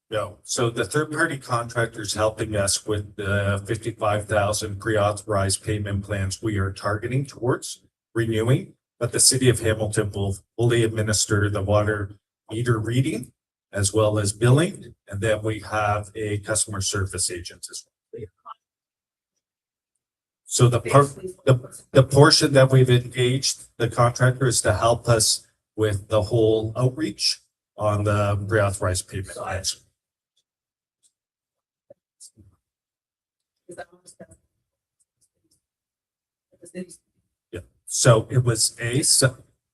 No, so the third party contractor is helping us with the 55,000 pre-authorized payment plans we are targeting towards renewing. But the City of Hamilton will fully administer the water meter reading as well as billing. And then we have a customer service agent as well. So the portion that we've engaged the contractor is to help us with the whole outreach on the pre-authorized payment plans. Yeah, so it was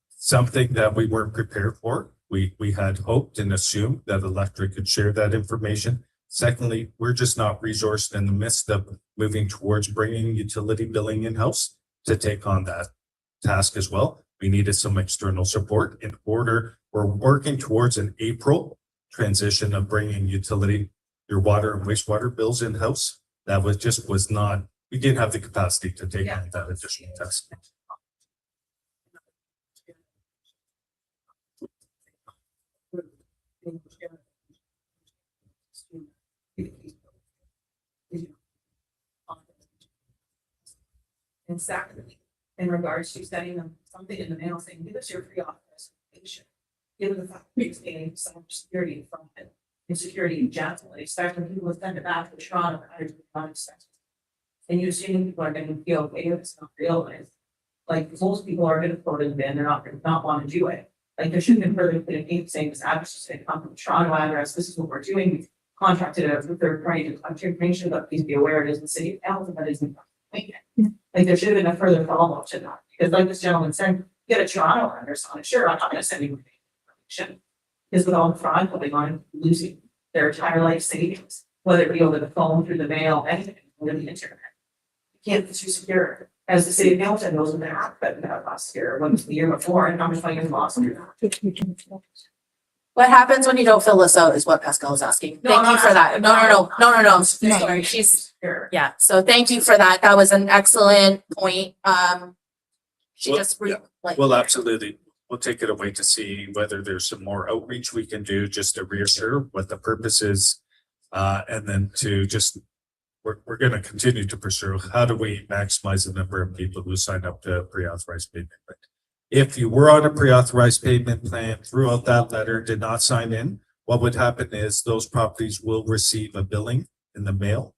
something that we weren't prepared for. We had hoped and assumed that electric could share that information. Secondly, we're just not resourced in the midst of moving towards bringing utility billing in-house to take on that task as well. We needed some external support in order. We're working towards an April transition of bringing your water and wastewater bills in-house. That was not, we didn't have the capacity to take on that additional task. And secondly, in regards to sending them something in the mail saying, give us your free authorization. Given the fact we're getting cybersecurity from it, and security in general, expecting people to send it back to Toronto, and you assume people are gonna feel okay if it's not realized. Like, most people are gonna throw it in the bin, they're not gonna not wanna do it. Like, there shouldn't have further been a saying this address is gonna come from Toronto address, this is what we're doing. We've contracted a third party to collect your information, but please be aware it is the city of Hamilton that isn't. Like, there should have been a further follow-up to that, because like this gentleman said, get a Toronto address on it, sure, I'm not gonna send you information. Because with all the fraud going on, losing their entire life savings, whether it be over the phone, through the mail, anything, over the internet. You can't be too secure, as the city of Hamilton knows what happened last year, when the year before, and how much money was lost through that. What happens when you don't fill this out is what Pascal is asking. Thank you for that. No. Sorry, she's, yeah, so thank you for that. That was an excellent point. She Well, just. yeah. like- Well, absolutely. We'll take it away to see whether there's some more outreach we can do just to reassure what the purpose is. And then to just, we're gonna continue to pursue, how do we maximize the number of people who sign up to pre-authorized payment? But if you were on a pre-authorized payment plan throughout that letter, did not sign in, what would happen is those properties will receive a billing in the mail.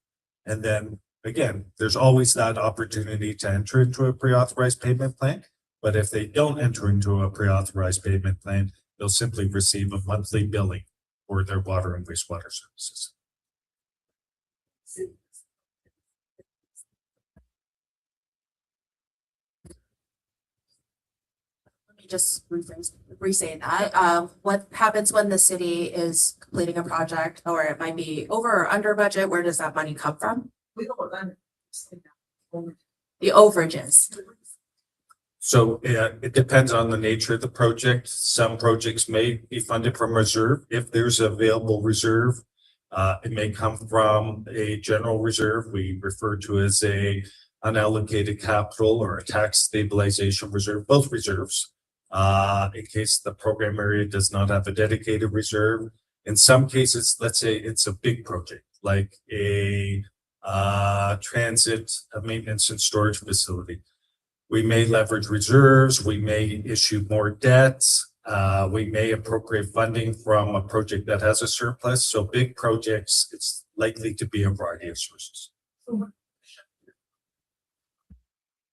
And then again, there's always that opportunity to enter into a pre-authorized payment plan. But if they don't enter into a pre-authorized payment plan, they'll simply receive a monthly billing for their water and wastewater services. Let me just re-say that. What happens when the city is completing a project, or it might be over or under budget? Where does that money come from? We don't want The overages. So it depends on the nature of the project. Some projects may be funded from reserve. If there's available reserve, it may come from a general reserve we refer to as a unallocated capital or a tax stabilization reserve, both reserves. In case the program area does not have a dedicated reserve. In some cases, let's say it's a big project, like a transit, a maintenance and storage facility. We may leverage reserves, we may issue more debts, we may appropriate funding from a project that has a surplus. So big projects, it's likely to be a variety of sources.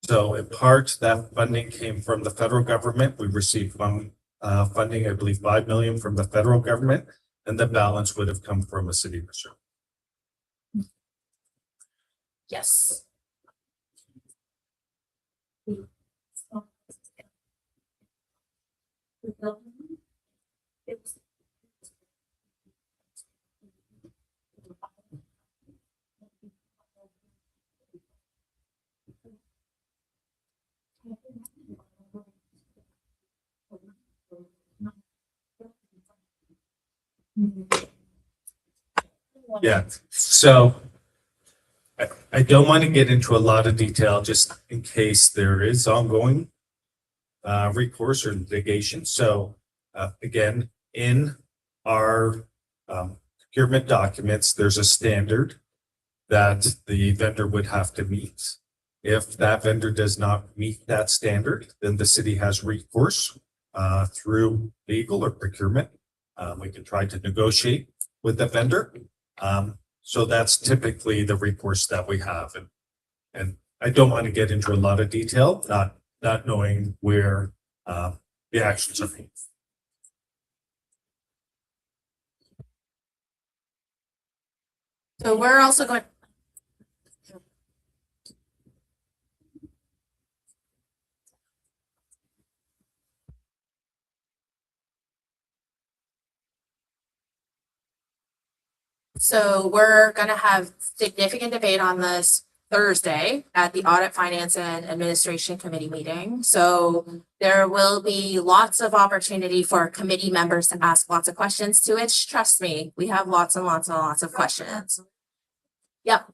So in part, that funding came from the federal government. We received funding, I believe, 5 million from the federal government, and the balance would have come from a city reserve. Yes. Yeah, so I don't want to get into a lot of detail just in case there is ongoing recourse or litigation. So again, in our procurement documents, there's a standard that the vendor would have to meet. If that vendor does not meet that standard, then the city has recourse through legal or procurement. We can try to negotiate with the vendor. So that's typically the recourse that we have. And I don't want to get into a lot of detail, not knowing where the actions are made. So we're also going. So we're gonna have significant debate on this Thursday at the Audit, Finance and Administration Committee meeting. So there will be lots of opportunity for committee members to ask lots of questions, to which, trust me, we have lots and lots and lots of questions. Yep.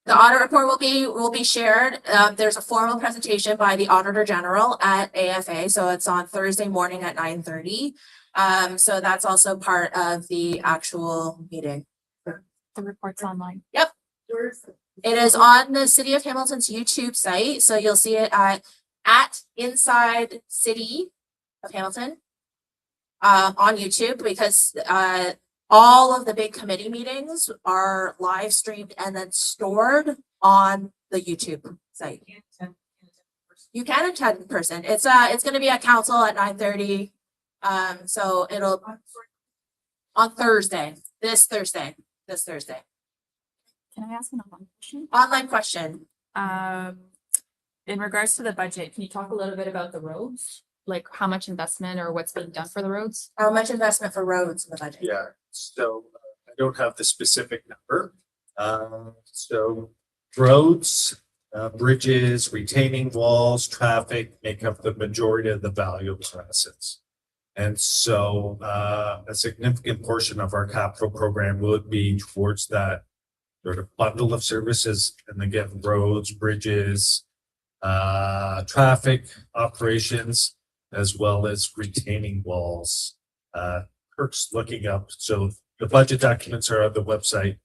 The audit report will be shared. There's a formal presentation by the Auditor General at AFA, so it's on Thursday morning at 9:30. So that's also part of the actual meeting. The report's online. Yep. It is on the City of Hamilton's YouTube site, so you'll see it at Inside City of Hamilton on YouTube, because all of the big committee meetings are live streamed and then stored on the YouTube site. You can attend in person. It's gonna be at council at 9:30. So it'll on Thursday, this Thursday. Can I ask an online question? Online question. In regards to the budget, can you talk a little bit about the roads? Like how much investment or what's being done for the roads? How much investment for roads in the budget? Yeah, so I don't have the specific number. So roads, bridges, retaining walls, traffic make up the majority of the value of our assets. And so a significant portion of our capital program would be towards that sort of bundle of services. And again, roads, bridges, traffic operations, as well as retaining walls. Kirk's looking up, so the budget documents are on the website.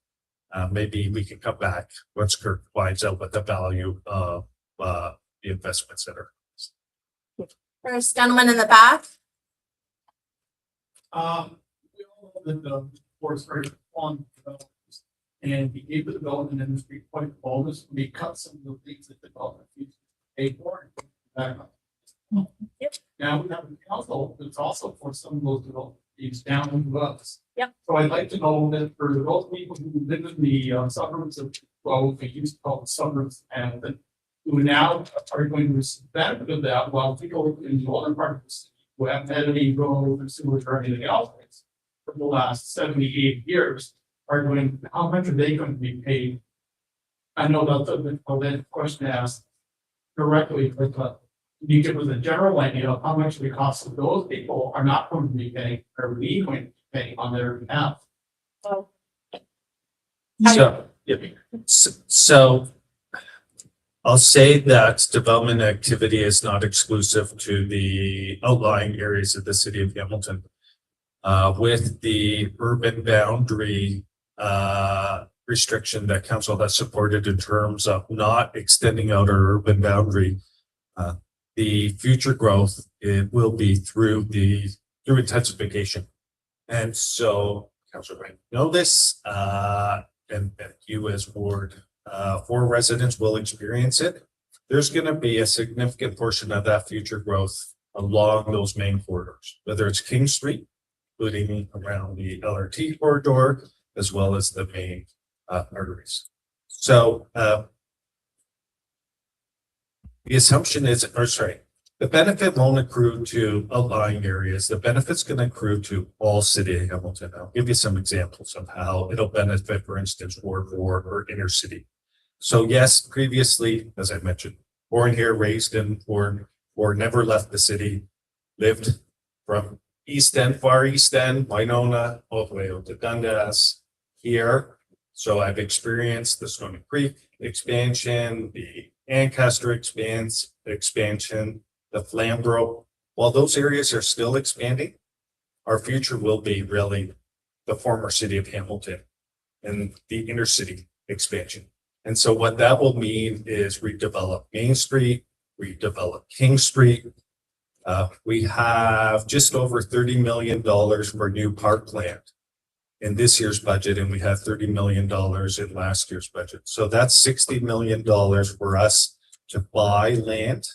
Maybe we can come back once Kirk finds out what the value of the investments that are. First gentleman in the back. We all know that the forest very fond of development, and the aid the development industry quite bonus may cut some of the things that development used to pay for. Yep. Now we have a council that's also for some of those development fees down to us. Yep. So I'd like to know that for those people who live in the suburbs of, well, we used to call the suburbs, and that who now are going to receive benefit of that, while people in the northern part of the city who haven't had any road or sewage or anything else for the last 78 years are going, how much are they going to be paid? I know that question asked directly, but you give us a general idea of how much the cost of those people are not going to be paying, are we going to be paying on their behalf? So I'll say that development activity is not exclusive to the outlying areas of the city of Hamilton. With the urban boundary restriction that council has supported in terms of not extending out our urban boundary, the future growth, it will be through intensification. And so council might know this, and you as Ward 4 residents will experience it. There's going to be a significant portion of that future growth along those main corridors, whether it's King Street, including around the LRT corridor, as well as the main arteries. So the assumption is, the benefit won't accrue to outlying areas. The benefit's going to accrue to all city of Hamilton. I'll give you some examples of how it'll benefit, for instance, Ward 4 or inner city. So yes, previously, as I mentioned, born here, raised in Ward 4, never left the city, lived from East End, far East End, Winona, all the way out to Dundas here. So I've experienced the Stony Creek expansion, the Ancaster expansion, the Flamborough. While those areas are still expanding, our future will be really the former city of Hamilton and the inner city expansion. And so what that will mean is redevelop Main Street, redevelop King Street. We have just over $30 million for new parkland in this year's budget, and we have $30 million in last year's budget. So that's $60 million for us to buy land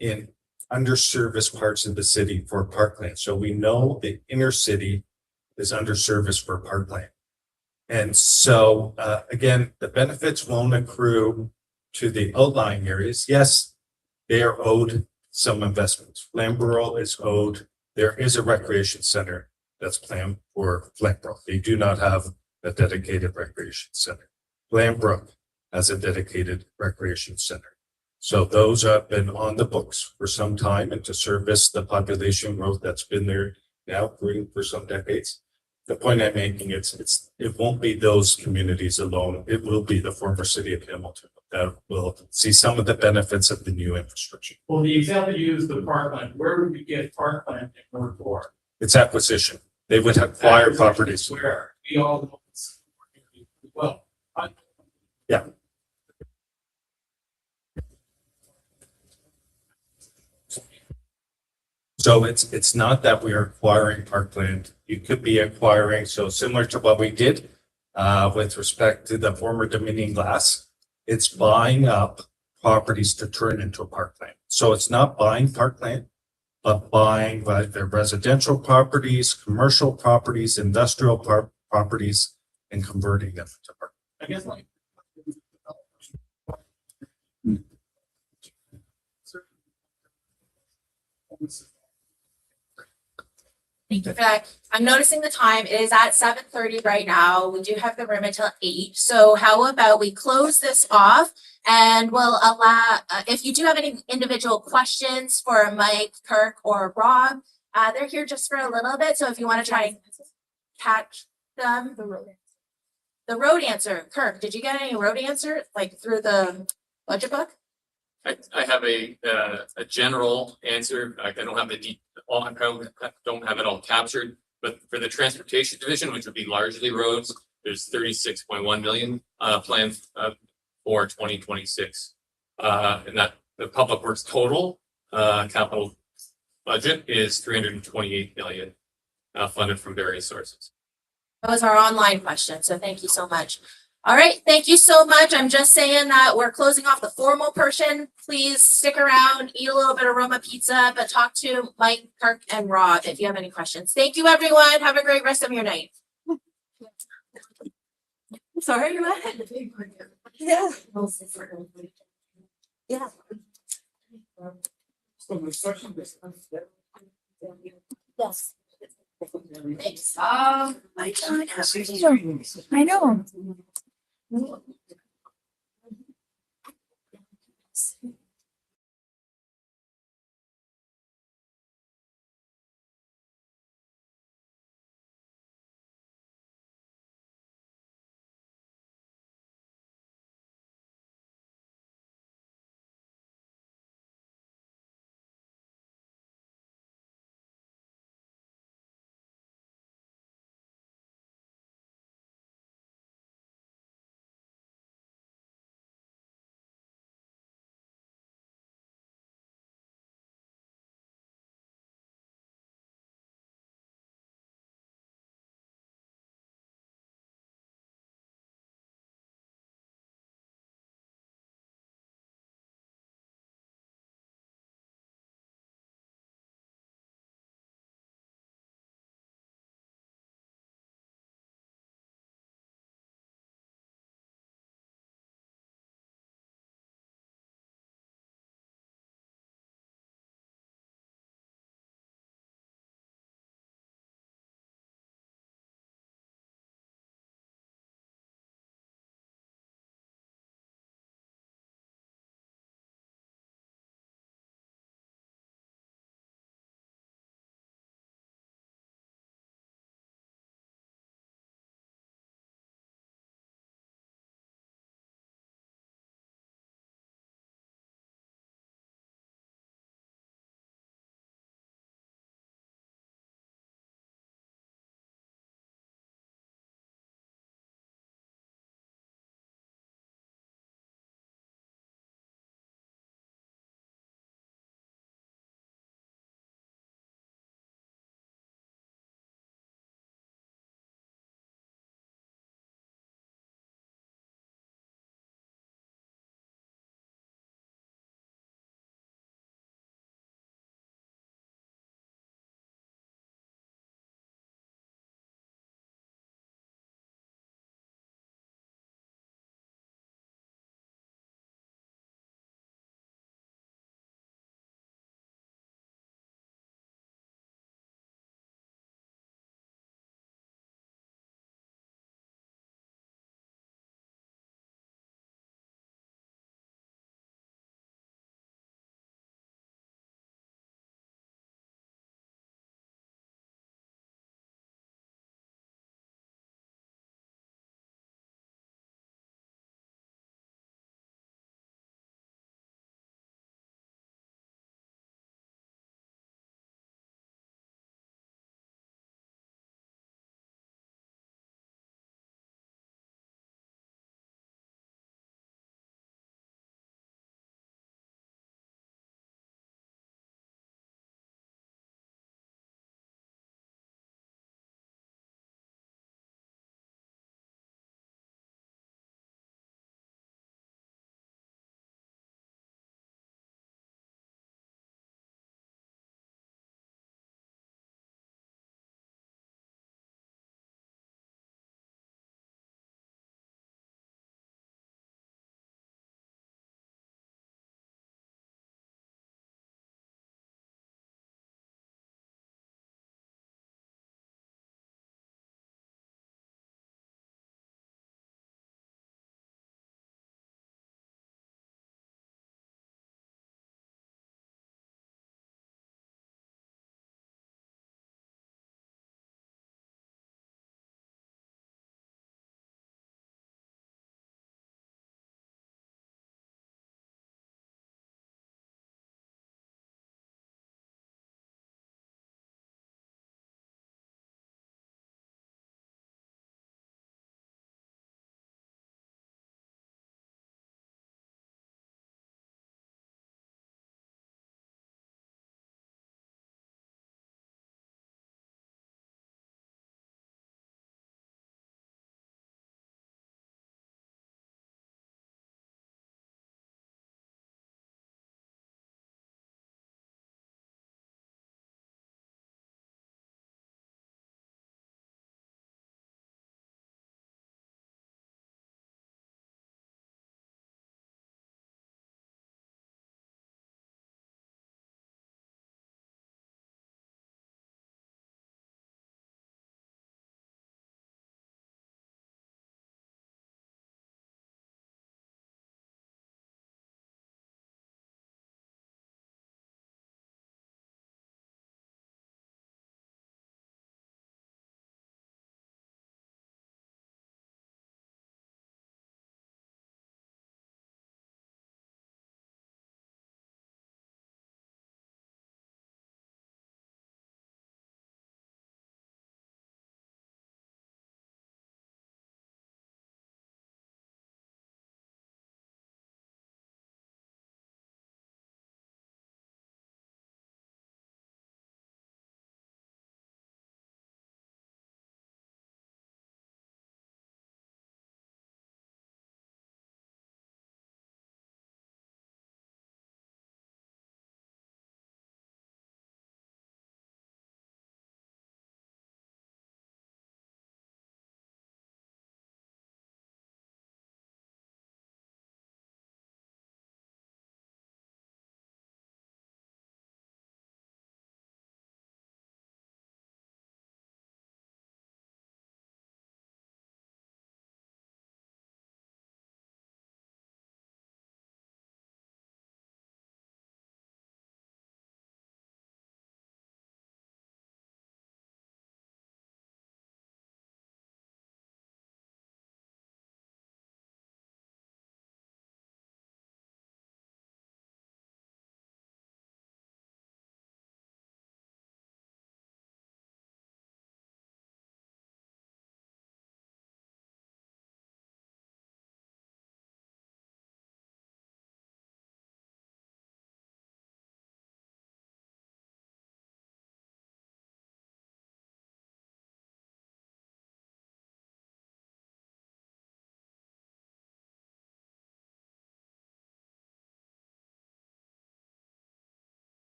in underserviced parts of the city for parkland. So we know the inner city is underserviced for parkland. And so, again, the benefits won't accrue to the outlying areas. Yes, they are owed some investments. Flamborough is owed, there is a recreation center that's planned for Flamborough. They do not have a dedicated recreation center. Flamborough has a dedicated recreation center. So those have been on the books for some time and to service the population growth that's been there now for some decades. The point I'm making, it won't be those communities alone. It will be the former city of Hamilton that will see some of the benefits of the new infrastructure. Well, the example you used, the parkland, where would we get parkland in Ward 4? It's acquisition. They would acquire properties. Where we all know it's, well, Yeah. So it's not that we are acquiring parkland. You could be acquiring, so similar to what we did with respect to the former Dominion Glass, it's buying up properties to turn into a parkland. So it's not buying parkland, but buying the residential properties, commercial properties, industrial properties, and converting them to park. I guess like. Thank you for that. I'm noticing the time. It is at 7:30 right now. We do have the room until 8. So how about we close this off and we'll allow, if you do have any individual questions for Mike, Kirk, or Rob, they're here just for a little bit. So if you want to try and catch them. The road answer, Kirk, did you get any road answer like through the budget book? I have a general answer. I don't have I don't have it all captured, but for the transportation division, which would be largely roads, there's 36.1 million planned for 2026. And that the public works total capital budget is 328 million funded from various sources. That was our online question, so thank you so much. All right, thank you so much. I'm just saying that we're closing off the formal portion. Please stick around, eat a little bit of Roma pizza, but talk to Mike, Kirk, and Rob if you have any questions. Thank you, everyone. Have a great rest of your night. Sorry, what? Yeah. Yeah. Yes. Thanks. I know.